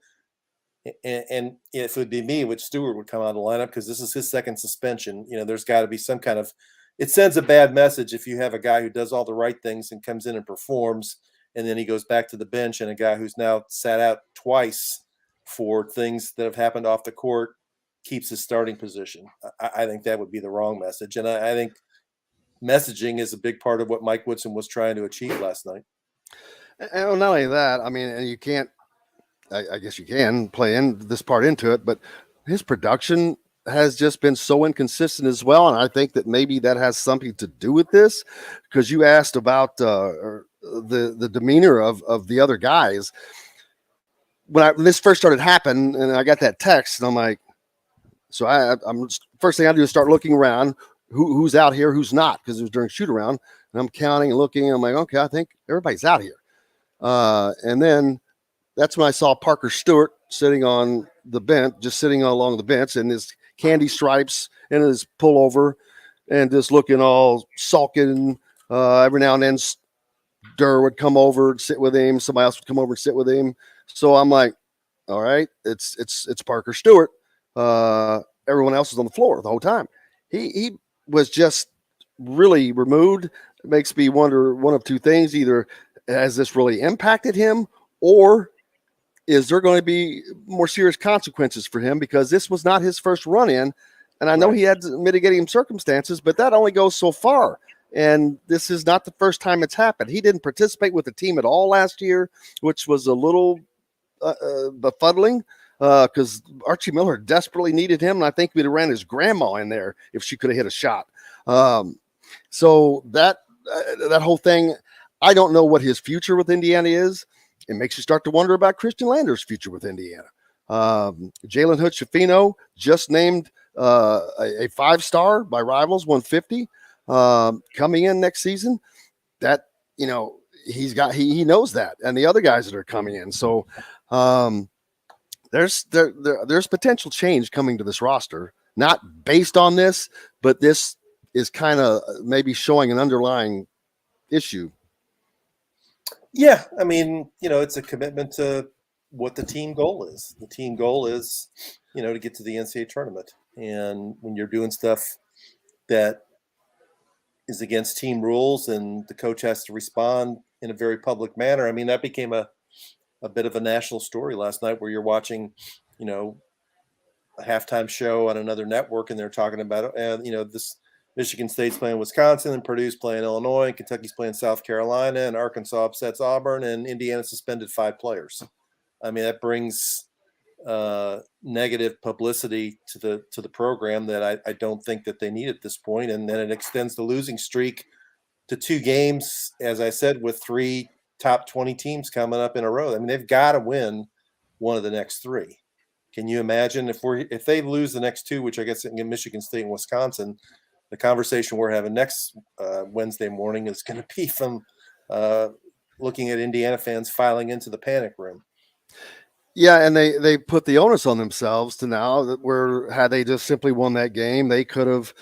and if it would be me, which Stewart would come out of the lineup, because this is his second suspension. There's got to be some kind of – it sends a bad message if you have a guy who does all the right things and comes in and performs, and then he goes back to the bench, and a guy who's now sat out twice for things that have happened off the court keeps his starting position. I think that would be the wrong message. And I think messaging is a big part of what Mike Woodson was trying to achieve last night. And not only that, I mean, and you can't, I guess you can play in this part into it, but his production has just been so inconsistent as well. And I think that maybe that has something to do with this, because you asked about the demeanor of the other guys. when this first started happening, and I got that text, and I'm like, so I'm first thing I do is start looking around, who's out here, who's not, because it was during shoot around, and I'm counting and looking, and I'm like, okay, I think everybody's out here. And then that's when I saw Parker Stewart sitting on the bench, just sitting along the bench, in his candy stripes and his pullover, and just looking all sulking. Every now and then, Durr would come over and sit with him. Somebody else would come over and sit with him. So I'm like, all right, it's Parker Stewart. Everyone else was on the floor the whole time. He was just really removed. It makes me wonder one of two things: either has this really impacted him, or is there going to be more serious consequences for him, because this was not his first run in. And I know he had mitigating circumstances, but that only goes so far. And this is not the first time it's happened. He didn't participate with the team at all last year, which was a little befuddling, because Archie Miller desperately needed him. And I think we'd have ran his grandma in there if she could have hit a shot. So that whole thing, I don't know what his future with Indiana is. It makes you start to wonder about Christian Lander's future with Indiana. Jalen Hood-Schifino just named a 5-star by Rivals 150 coming in next season. That, you know, he knows that, and the other guys that are coming in. So there's potential change coming to this roster, not based on this, but this is kind of maybe showing an underlying issue. Yeah, I mean, you know, it's a commitment to what the team goal is. The team goal is, you know, to get to the NCAA tournament. And when you're doing stuff that is against team rules and the coach has to respond in a very public manner, I mean, that became a bit of a national story last night, where you're watching, you know, a halftime show on another network, and they're talking about it. And, you know, this Michigan State's playing Wisconsin, and Purdue's playing Illinois, and Kentucky's playing South Carolina, and Arkansas upsets Auburn, and Indiana suspended 5 players. I mean, that brings negative publicity to the program that I don't think that they need at this point. And then it extends the losing streak to 2 games, as I said, with 3 top 20 teams coming up in a row. I mean, they've got to win one of the next 3. Can you imagine if they lose the next 2, which I guess in Michigan State and Wisconsin, the conversation we're having next Wednesday morning is going to be from looking at Indiana fans filing into the panic room. Yeah, and they put the onus on themselves to now that had they just simply won that game, they could have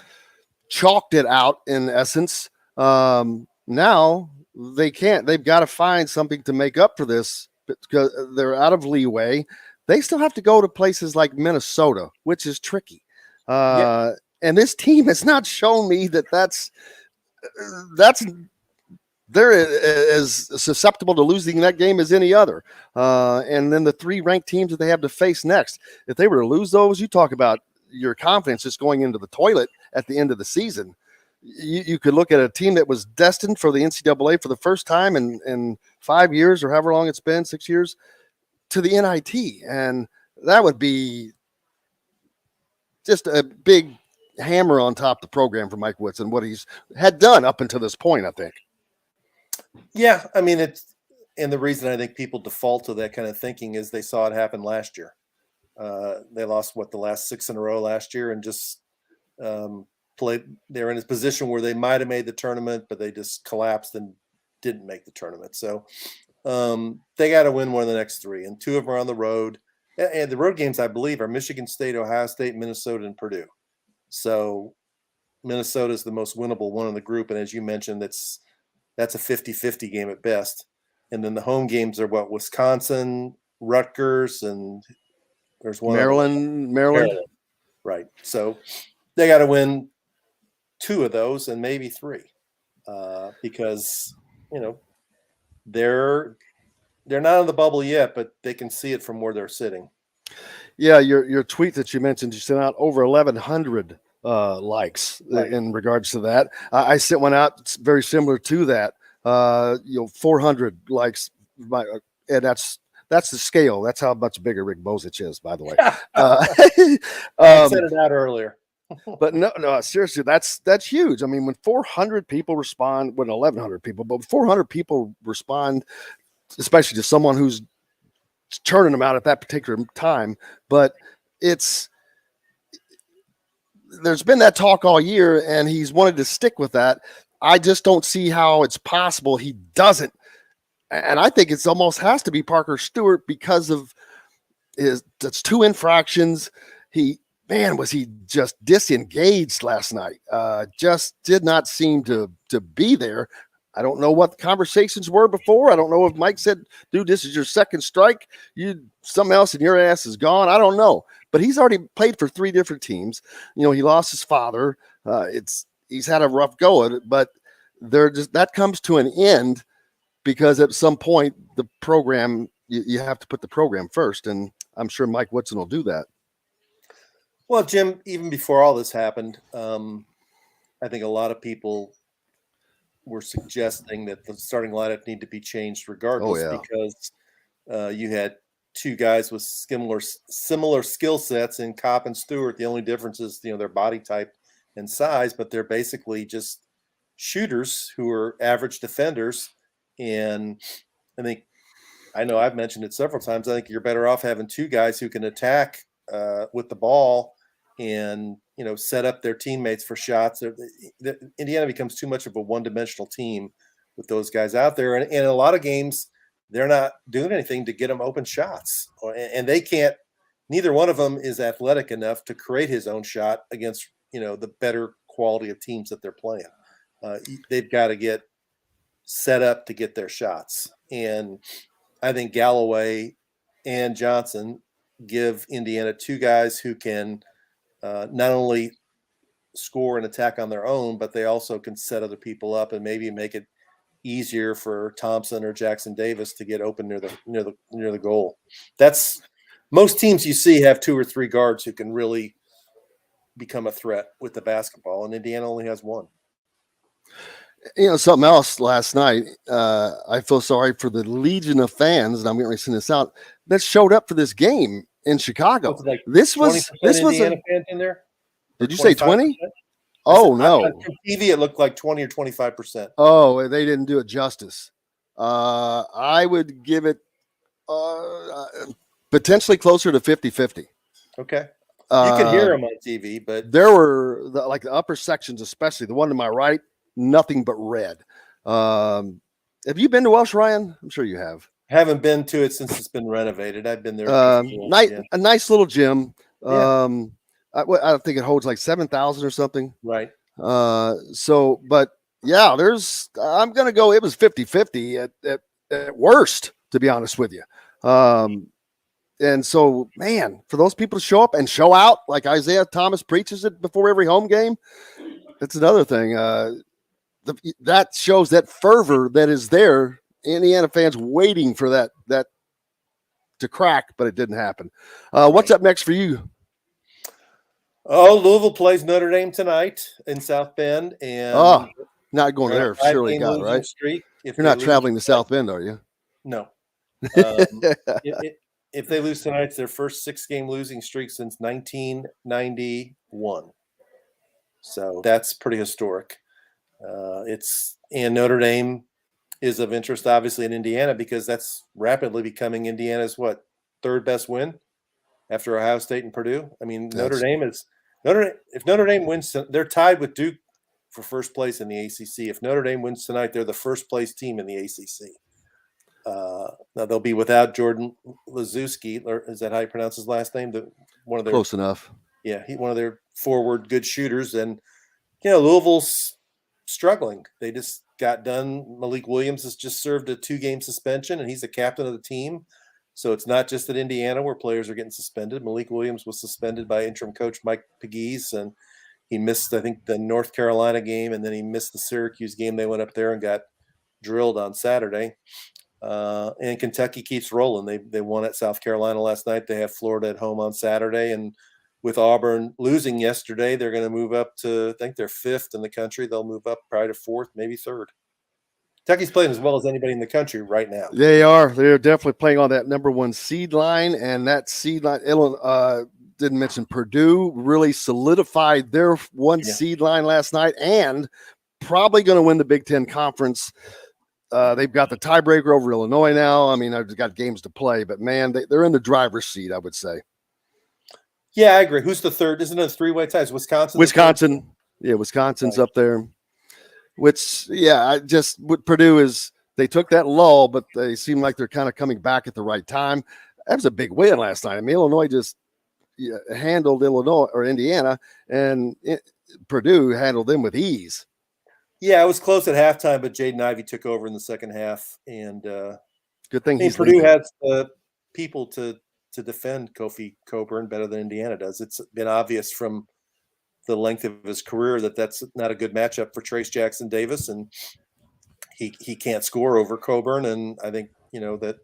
chalked it out in essence. Now they can't. They've got to find something to make up for this, because they're out of leeway. They still have to go to places like Minnesota, which is tricky. And this team has not shown me that's they're as susceptible to losing that game as any other. And then the 3 ranked teams that they have to face next, if they were to lose those, you talk about your confidence just going into the toilet at the end of the season. You could look at a team that was destined for the NCAA for the first time in 5 years, or however long it's been, 6 years, to the NIT. And that would be just a big hammer on top of the program for Mike Woodson, what he's had done up until this point, I think. Yeah, I mean, and the reason I think people default to that kind of thinking is they saw it happen last year. They lost the last 6 in a row last year, and just played. They're in a position where they might have made the tournament, but they just collapsed and didn't make the tournament. So they got to win one of the next 3, and 2 of them are on the road. And the road games, I believe, are Michigan State, Ohio State, Minnesota, and Purdue. So Minnesota is the most winnable one in the group, and as you mentioned, that's a 50-50 game at best. And then the home games are Wisconsin, Rutgers, and there's one Maryland. Right. So they got to win 2 of those, and maybe 3, because, you know, they're not on the bubble yet, but they can see it from where they're sitting. Yeah, your tweet that you mentioned, you sent out over 1,100 likes in regards to that. I sent one out very similar to that. 400 likes, and that's the scale. That's how much bigger Rick Bozich is, by the way. I said it out earlier. But no, seriously, that's huge. I mean, when 400 people respond, when 1,100 people, but 400 people respond, especially to someone who's churning them out at that particular time. But there's been that talk all year, and he's wanted to stick with that. I just don't see how it's possible he doesn't. And I think it's almost has to be Parker Stewart because of that's 2 infractions. Was he just disengaged last night? Just did not seem to be there. I don't know what the conversations were before. I don't know if Mike said, dude, this is your second strike. Something else and your ass is gone. I don't know. But he's already played for 3 different teams. He lost his father. He's had a rough go at it, but that comes to an end because at some point the program, you have to put the program first. And I'm sure Mike Woodson will do that. Well, Jim, even before all this happened, I think a lot of people were suggesting that the starting lineup need to be changed regardless because you had 2 guys with similar skill sets in Kopp and Stewart. The only difference is, their body type and size, but they're basically just shooters who are average defenders. And I know I've mentioned it several times. I think you're better off having 2 guys who can attack with the ball and, set up their teammates for shots. Indiana becomes too much of a one-dimensional team with those guys out there. And in a lot of games, they're not doing anything to get them open shots. And they can't – neither one of them is athletic enough to create his own shot against, the better quality of teams that they're playing. They've got to get set up to get their shots. And I think Galloway and Johnson give Indiana 2 guys who can not only score and attack on their own, but they also can set other people up and maybe make it easier for Thompson or Jackson Davis to get open near the goal. That's most teams you see have 2 or 3 guards who can really become a threat with the basketball, and Indiana only has 1. Something else last night, I feel sorry for the legion of fans, and I'm going to send this out, that showed up for this game in Chicago. This was Indiana fans in there. Did you say 20? Oh, no. On TV, it looked like 20 or 25%. Oh, they didn't do it justice. I would give it potentially closer to 50-50. Okay. You could hear them on TV, but there were the upper sections, especially the one to my right, nothing but red. Have you been to Welsh, Ryan? I'm sure you have. Haven't been to it since it's been renovated. I've been there. A nice little gym. Yeah. I think it holds like 7,000 or something. Right. But yeah, I'm going to go, it was 50-50 at worst, to be honest with you. And so, man, for those people to show up and show out like Isaiah Thomas preaches it before every home game, that's another thing. That shows that fervor that is there. Indiana fans waiting for that to crack, but it didn't happen. What's up next for you? Oh, Louisville plays Notre Dame tonight in South Bend, and not going there. Surely, God, right? You're not traveling to South Bend, are you? No. If they lose tonight, it's their first 6-game losing streak since 1991. So that's pretty historic. And Notre Dame is of interest, obviously, in Indiana because that's rapidly becoming Indiana's third best win after Ohio State and Purdue. I mean, if Notre Dame wins, they're tied with Duke for first place in the ACC. If Notre Dame wins tonight, they're the first place team in the ACC. Now they'll be without Jordan Lazuski, or is that how you pronounce his last name? One of their close enough. Yeah, one of their forward good shooters, and Louisville's struggling. They just got done. Malik Williams has just served a 2-game suspension, and he's the captain of the team. So it's not just at Indiana where players are getting suspended. Malik Williams was suspended by interim coach Mike Pegues, and he missed, I think, the North Carolina game, and then he missed the Syracuse game. They went up there and got drilled on Saturday. And Kentucky keeps rolling. They won at South Carolina last night. They have Florida at home on Saturday. And with Auburn losing yesterday, they're going to move up to, I think they're 5th in the country. They'll move up probably to 4th, maybe 3rd. Kentucky's playing as well as anybody in the country right now. They are. They're definitely playing on that number 1 seed line. And that seed line, didn't mention Purdue, really solidified their 1 seed line last night and probably going to win the Big Ten Conference. They've got the tiebreaker over Illinois now. I mean, I've got games to play, but man, they're in the driver's seat, I would say. Yeah, I agree. Who's the third? Isn't it a three-way ties? Wisconsin. Yeah, Wisconsin's up there. Which, yeah, what Purdue is, they took that lull, but they seem like they're kind of coming back at the right time. That was a big win last night. I mean, Illinois just handled Indiana, and Purdue handled them with ease. Yeah, it was close at halftime, but Jaden Ivey took over in the second half, and good thing Purdue has people to defend Kofi Coburn better than Indiana does. It's been obvious from the length of his career that's not a good matchup for Trace Jackson Davis, and he can't score over Coburn. And I think that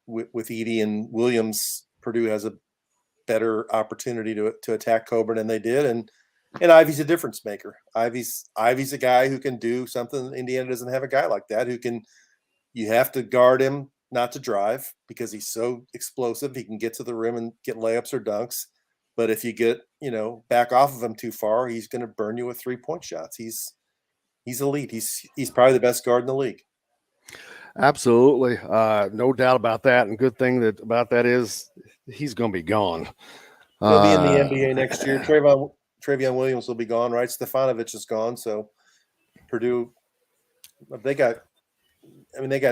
with Edey and Williams, Purdue has a better opportunity to attack Coburn than they did, and Ivey's a difference maker. Ivey's a guy who can do something. Indiana doesn't have a guy like that you have to guard him not to drive because he's so explosive. He can get to the rim and get layups or dunks. But if you get, back off of him too far, he's going to burn you with 3-point shots. He's elite. He's probably the best guard in the league. Absolutely. No doubt about that. And good thing about that is he's going to be gone. He'll be in the NBA next year. Travion Williams will be gone, right? Stefanovic is gone. So Purdue, they got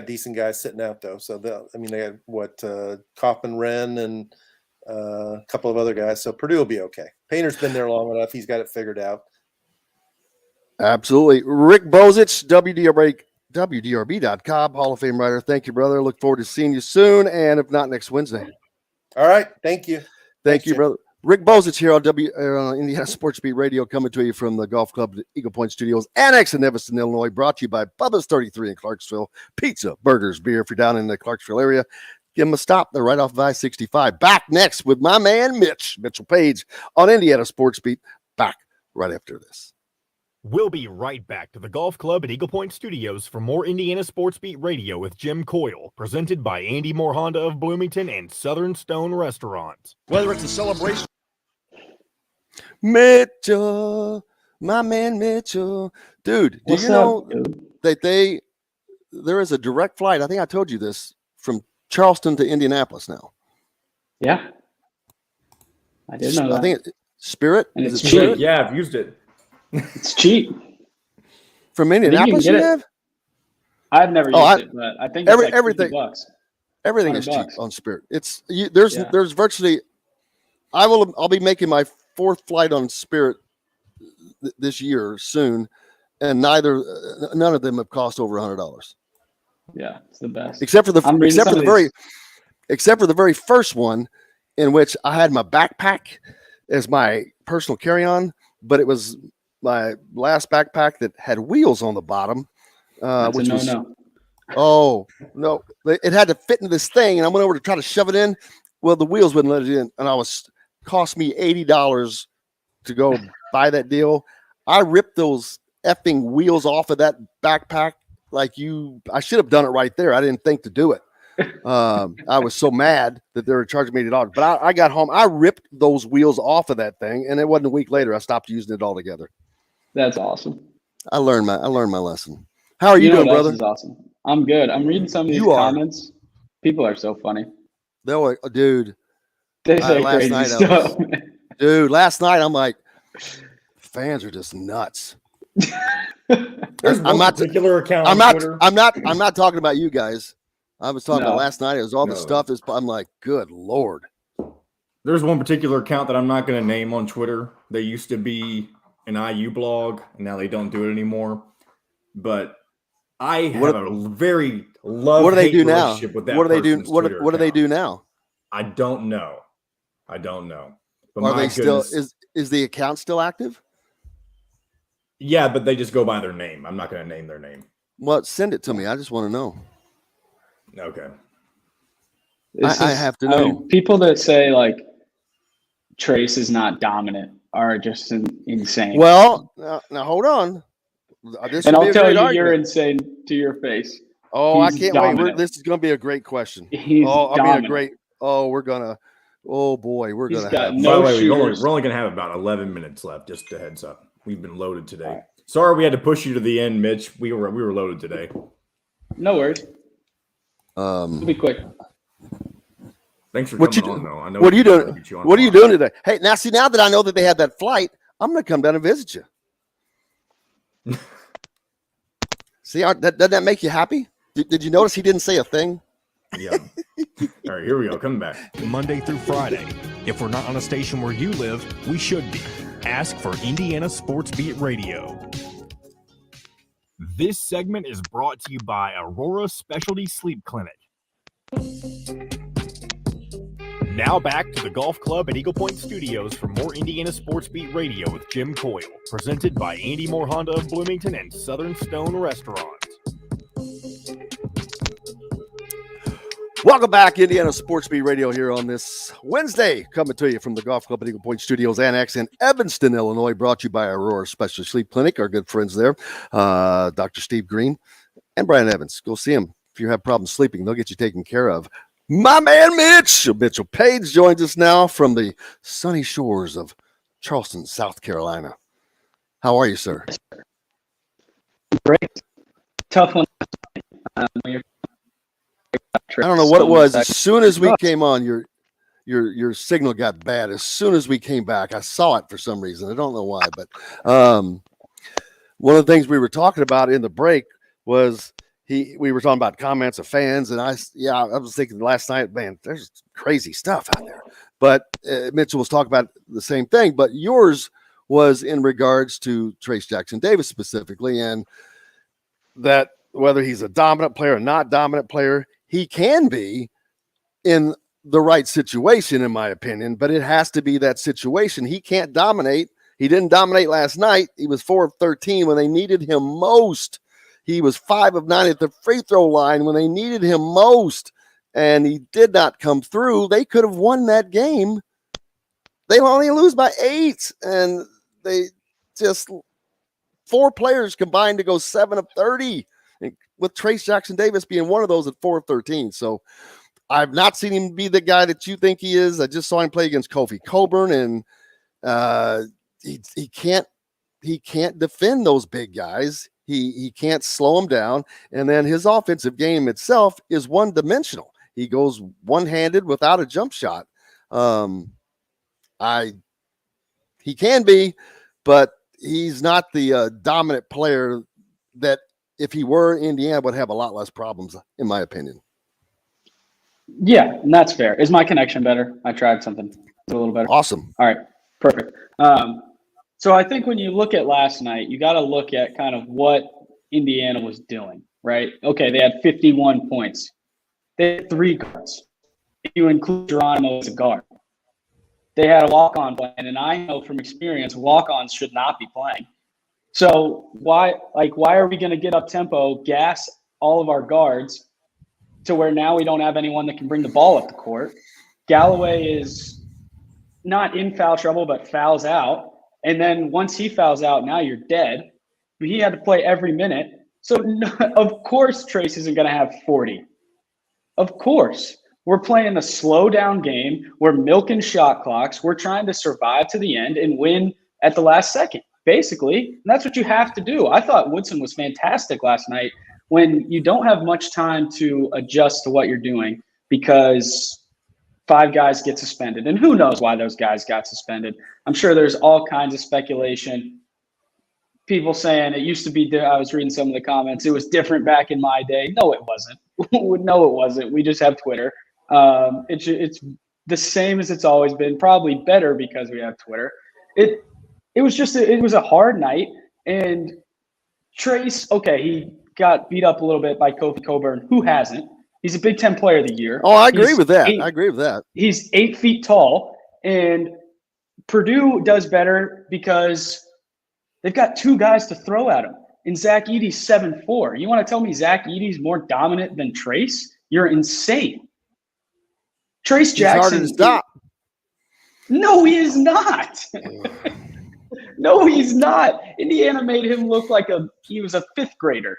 decent guys sitting out though. So they got Kaufman Wren and a couple of other guys. So Purdue will be okay. Painter's been there long enough. He's got it figured out. Absolutely. Rick Bozich, WDRB.com, Hall of Fame writer. Thank you, brother. Look forward to seeing you soon. And if not, next Wednesday. All right. Thank you. Thank you, brother. Rick Bozich here on Indiana Sports Beat Radio, coming to you from the Golf Club Eagle Point Studios, Annex in Evanston, Illinois, brought to you by Bubba's 33 in Clarksville. Pizza, burgers, beer. If you're down in the Clarksville area, give them a stop. They're right off of I-65. Back next with my man, Mitchell Paige, on Indiana Sports Beat. Back right after this. We'll be right back to the Golf Club at Eagle Point Studios for more Indiana Sports Beat Radio with Jim Coyle, presented by Andy Moore Honda of Bloomington and Southern Stone Restaurant. Whether it's a celebration. Mitchell, my man Mitchell. Dude, do you know that there is a direct flight? I think I told you this, from Charleston to Indianapolis now. Yeah. I didn't know that. I think Spirit. And it's cheap. Spirit? Yeah, I've used it. It's cheap. From Indianapolis, you have? I've never used it, but I think it's like everything. $50. Everything is cheap on Spirit. There's virtually. I'll be making my 4th flight on Spirit this year soon, and none of them have cost over $100. Yeah, it's the best. Except for the very first one, in which I had my backpack as my personal carry-on, but it was my last backpack that had wheels on the bottom, which was no. Oh no! It had to fit into this thing, and I went over to try to shove it in. Well, the wheels wouldn't let it in, and cost me $80 to go buy that deal. I ripped those effing wheels off of that backpack I should have done it right there. I didn't think to do it. I was so mad that they were charging me $80. But I got home. I ripped those wheels off of that thing, and it wasn't a week later I stopped using it altogether. That's awesome. I learned my lesson. How are you doing, brother? That's awesome. I'm good. I'm reading some of these comments. People are so funny. They're like, dude. They say crazy stuff. Dude, last night I'm like, fans are just nuts. There's no particular account on Twitter. I'm not talking about you guys. I was talking about last night. It was all the stuff. I'm like, good Lord. There's one particular account that I'm not going to name on Twitter. They used to be an IU blog, and now they don't do it anymore. But I have a very love-hate relationship with that. What do they do? What do they do now? I don't know. But are they still? Is the account still active? Yeah, but they just go by their name. I'm not going to name their name. Well, send it to me. I just want to know. Okay. I have to know. People that say like Trace is not dominant are just insane. Well, now hold on. And I'll tell you, you're insane to your face. Oh, I can't wait. This is going to be a great question. Oh, we're gonna. Oh boy, we're gonna have. By the way, we're only gonna have about 11 minutes left. Just a heads up. We've been loaded today. Sorry, we had to push you to the end, Mitch. We were loaded today. No worries. It'll be quick. Thanks for What coming you on, though. I know What are you doing? get you on What are you fire. doing today? Hey, now that I know that they had that flight, I'm going to come down and visit you. See, doesn't that make you happy? Did you notice he didn't say a thing? Yeah. All right, here we go. Coming back. Monday through Friday. If we're not on a station where you live, we should be. Ask for Indiana Sports Beat Radio. This segment is brought to you by Aurora Specialty Sleep Clinic. Now back to the Golf Club at Eagle Point Studios for more Indiana Sports Beat Radio with Jim Coyle, presented by Andy Moore Honda of Bloomington and Southern Stone Restaurant. Welcome back, Indiana Sports Beat Radio here on this Wednesday, coming to you from the Golf Club at Eagle Point Studios Annex in Evanston, Illinois, brought to you by Aurora Specialty Sleep Clinic, our good friends there, Dr. Steve Green and Brian Evans. Go see them if you have problems sleeping. They'll get you taken care of. My man Mitchell Paige joins us now from the sunny shores of Charleston, South Carolina. How are you, sir? Great. Tough one. I don't know what it was. As soon as we came on, your signal got bad. As soon as we came back, I saw it for some reason. I don't know why, but one of the things we were talking about in the break was we were talking about comments of fans, and I was thinking last night, man, there's crazy stuff out there. But Mitchell was talking about the same thing, but yours was in regards to Trace Jackson Davis specifically, and that whether he's a dominant player or not dominant player, he can be in the right situation, in my opinion, but it has to be that situation. He can't dominate. He didn't dominate last night. He was 4 of 13 when they needed him most. He was 5 of 9 at the free throw line when they needed him most, and he did not come through. They could have won that game. They only lose by 8, and they just 4 players combined to go 7 of 30. With Trace Jackson Davis being one of those at 4 of 13. So I've not seen him be the guy that you think he is. I just saw him play against Kofi Coburn, and he can't defend those big guys. He can't slow them down. And then his offensive game itself is one-dimensional. He goes one-handed without a jump shot. He can be, but he's not the dominant player that if he were, Indiana would have a lot less problems, in my opinion. Yeah, and that's fair. Is my connection better? I tried something a little better. Awesome. All right, perfect. So I think when you look at last night, you got to look at kind of what Indiana was doing, right? Okay, they had 51 points. They had 3 guards. If you include Geronimo as a guard. They had a walk-on playing, and I know from experience, walk-ons should not be playing. So why are we going to get up tempo, gas all of our guards to where now we don't have anyone that can bring the ball up the court? Galloway is not in foul trouble, but fouls out. And then once he fouls out, now you're dead. He had to play every minute. So of course Trace isn't going to have 40. Of course. We're playing a slow down game. We're milking shot clocks. We're trying to survive to the end and win at the last second. Basically, and that's what you have to do. I thought Woodson was fantastic last night when you don't have much time to adjust to what you're doing because 5 guys get suspended. And who knows why those guys got suspended. I'm sure there's all kinds of speculation. People saying it used to be, I was reading some of the comments, it was different back in my day. No, it wasn't. No, it wasn't. We just have Twitter. It's the same as it's always been, probably better because we have Twitter. It was a hard night, and Trace, okay, he got beat up a little bit by Kofi Coburn. Who hasn't? He's a Big Ten Player of the Year. Oh, I agree with that. He's 8 feet tall, and Purdue does better because they've got 2 guys to throw at him. And Zach Edey's 7'4". You want to tell me Zach Edey's more dominant than Trace? You're insane. Trace Jackson. He's hard to stop. No, he is not. No, he's not. Indiana made him look like he was a 5th grader.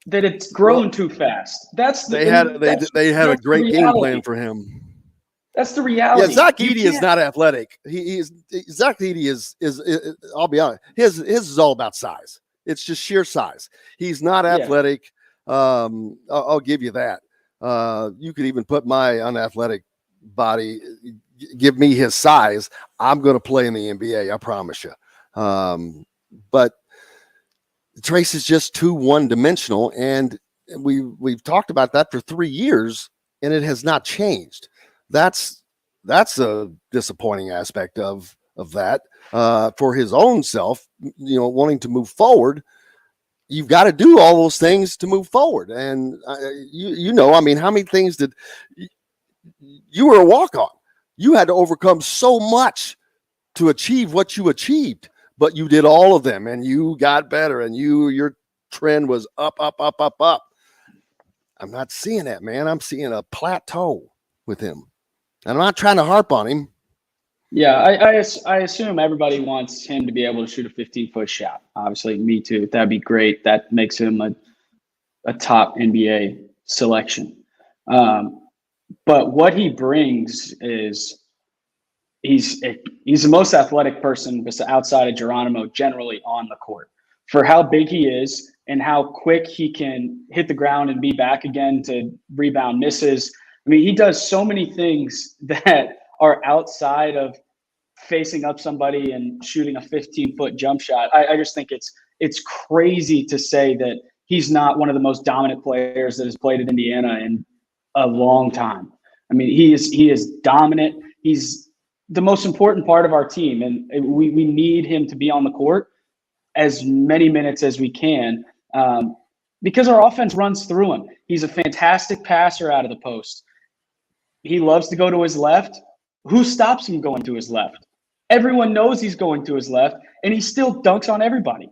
That it's grown too fast. They had a great game plan for him. That's the reality. Yeah, Zach Edey is not athletic. Zach Edey is. I'll be honest. His is all about size. It's just sheer size. He's not athletic. I'll give you that. You could even put my unathletic body, give me his size. I'm going to play in the NBA. I promise you. But Trace is just too one-dimensional, and we've talked about that for 3 years, and it has not changed. That's a disappointing aspect of that for his own self. Wanting to move forward, you've got to do all those things to move forward. And I mean, how many things did you were a walk-on? You had to overcome so much to achieve what you achieved, but you did all of them, and you got better, and your trend was up, up, up, up, up. I'm not seeing that, man. I'm seeing a plateau with him. And I'm not trying to harp on him. Yeah, I assume everybody wants him to be able to shoot a 15-foot shot. Obviously, me too. That'd be great. That makes him a top NBA selection. But what he brings is he's the most athletic person outside of Geronimo generally on the court. For how big he is and how quick he can hit the ground and be back again to rebound misses. I mean, he does so many things that are outside of facing up somebody and shooting a 15-foot jump shot. I just think it's crazy to say that he's not one of the most dominant players that has played at Indiana in a long time. I mean, he is dominant. He's the most important part of our team, and we need him to be on the court as many minutes as we can because our offense runs through him. He's a fantastic passer out of the post. He loves to go to his left. Who stops him going to his left? Everyone knows he's going to his left, and he still dunks on everybody.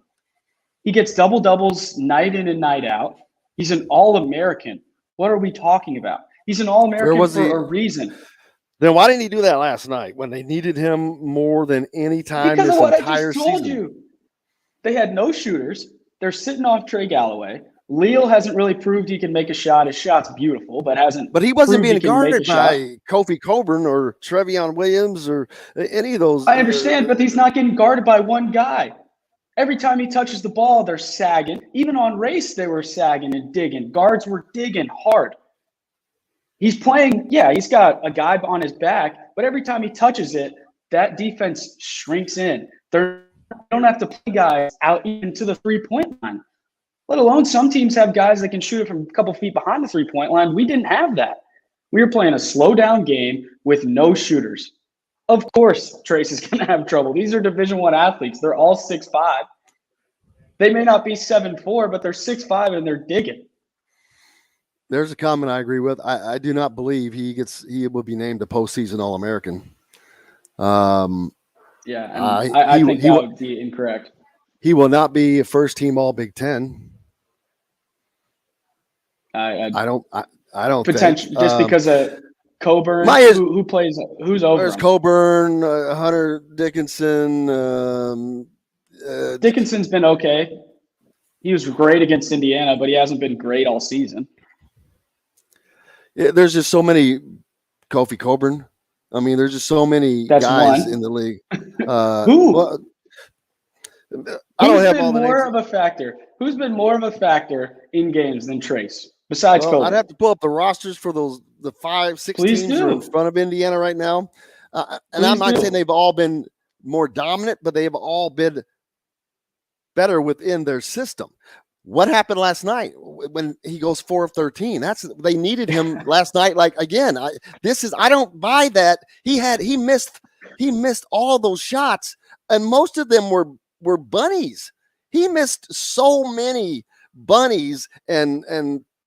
He gets double-doubles night in and night out. He's an All-American. What are we talking about? He's an All-American for a reason. Then why didn't he do that last night when they needed him more than any time because this of what entire I just told season? You. They had no shooters. They're sitting off Trey Galloway. Leal hasn't really proved he can make a shot. His shot's beautiful, but hasn't. But he wasn't being guarded by shot. Kofi Coburn or Trevion Williams or any of those. I understand, but he's not getting guarded by one guy. Every time he touches the ball, they're sagging. Even on race, they were sagging and digging. Guards were digging hard. He's playing, he's got a guy on his back, but every time he touches it, that defense shrinks in. They don't have to play guys out into the three-point line, let alone some teams have guys that can shoot it from a couple feet behind the three-point line. We didn't have that. We were playing a slow-down game with no shooters. Of course, Trace is going to have trouble. These are Division I athletes. They're all 6'5". They may not be 7'4", but they're 6'5", and they're digging. There's a comment I agree with. I do not believe he will be named a postseason All-American. I think that would be incorrect. He will not be a first-team All-Big Ten. I don't potentially think. Just because of Coburn, who plays, who's over? There's him? Coburn, Hunter Dickinson. Dickinson's been okay. He was great against Indiana, but he hasn't been great all season. Yeah, there's just so many Kofi Coburn. I mean, there's just so many guys in the league. Who? Well, I don't have all the names. Who's been more of a factor in games than Trace besides Coburn? I'd have to pull up the rosters for the 5-6 teams that are in front of Indiana right now. And I'm not saying they've all been more dominant, but they've all been better within their system. What happened last night when he goes 4 of 13? They needed him last night. Like again, I don't buy that. He missed all those shots, and most of them were bunnies. He missed so many bunnies and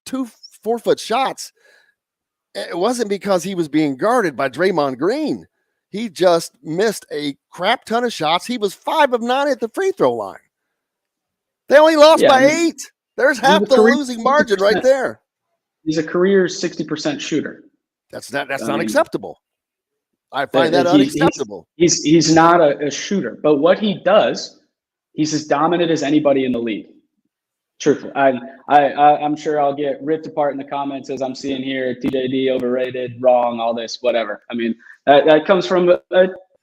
2 4-foot shots. It wasn't because he was being guarded by Draymond Green. He just missed a crap ton of shots. He was 5 of 9 at the free throw line. They only lost by 8. There's half the losing margin right there. He's a career 60% shooter. That's not acceptable. I find that unacceptable. He's not a shooter, but what he does, he's as dominant as anybody in the league. Truthfully, I'm sure I'll get ripped apart in the comments as I'm seeing here. TJD overrated, wrong, all this, whatever. I mean, that comes from.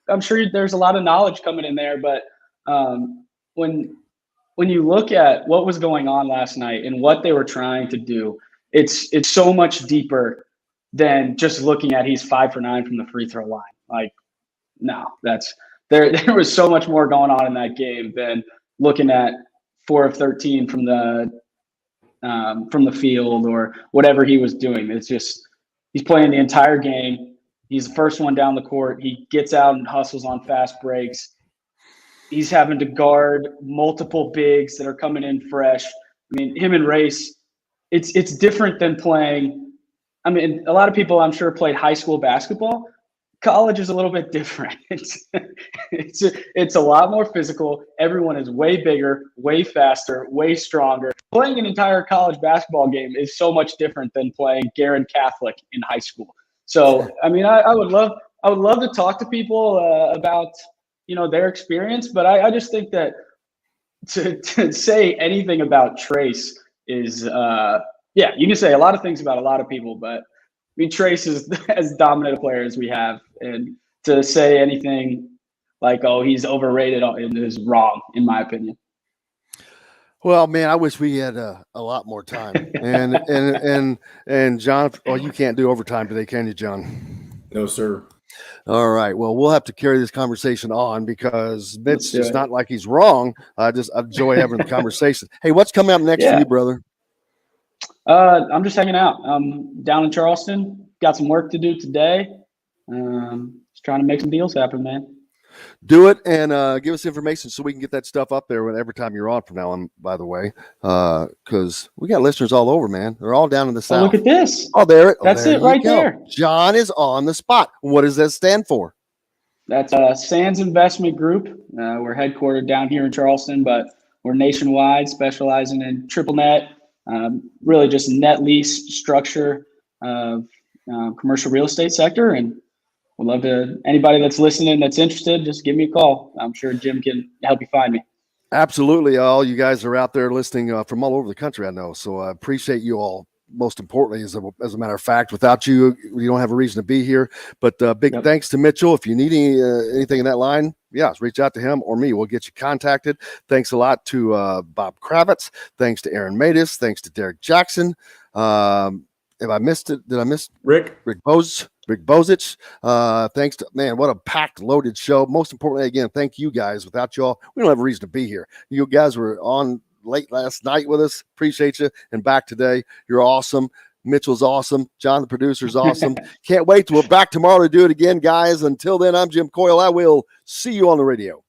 I'm sure there's a lot of knowledge coming in there, but when when you look at what was going on last night and what they were trying to do, it's so much deeper than just looking at he's 5 for 9 from the free throw line. Like, no, there was so much more going on in that game than looking at 4 of 13 from the field or whatever he was doing. It's just he's playing the entire game. He's the first one down the court. He gets out and hustles on fast breaks. He's having to guard multiple bigs that are coming in fresh. I mean, him and Race, it's different than playing. I mean, a lot of people I'm sure played high school basketball. College is a little bit different. It's a lot more physical. Everyone is way bigger, way faster, way stronger. Playing an entire college basketball game is so much different than playing Garin Catholic in high school. So, I mean, I would love to talk to people about, you know, their experience, but I just think that to say anything about Trace is, yeah, you can say a lot of things about a lot of people, but I mean, Trace is as dominant a player as we have, and to say anything like, oh, he's overrated is wrong, in my opinion. Well, man, I wish we had a lot more time. And John, you can't do overtime today, can you, John? No, sir. All right. Well, we'll have to carry this conversation on because it's not like he's wrong. I enjoy having the conversation. Hey, what's coming up next for you, brother? I'm just hanging out. I'm down in Charleston. Got some work to do today. Just trying to make some deals happen, man. Do it and give us information so we can get that stuff up there every time you're on from now on, by the way, because we got listeners all over, man. They're all down in the South. Oh, look at this. Oh, there. That's it right there. John is on the spot. What does that stand for? That's Sands Investment Group. We're headquartered down here in Charleston, but we're nationwide, specializing in triple net, really just net lease structure of commercial real estate sector. And we'd love to, anybody that's listening that's interested, just give me a call. I'm sure Jim can help you find me. Absolutely. All you guys are out there listening from all over the country, I know. So I appreciate you all. Most importantly, as a matter of fact, without you, we don't have a reason to be here. But big thanks to Mitchell. If you need anything in that line, reach out to him or me. We'll get you contacted. Thanks a lot to Bob Kravitz. Thanks to Aaron Matus. Thanks to Derrick Jackson. If I missed it, did I miss Rick Bozich? Thanks to, man, what a packed, loaded show. Most importantly, again, thank you guys. Without y'all, we don't have a reason to be here. You guys were on late last night with us. Appreciate you. And back today. You're awesome. Mitchell's awesome. John, the producer's awesome. Can't wait till we're back tomorrow to do it again, guys. Until then, I'm Jim Coyle. I will see you on the radio.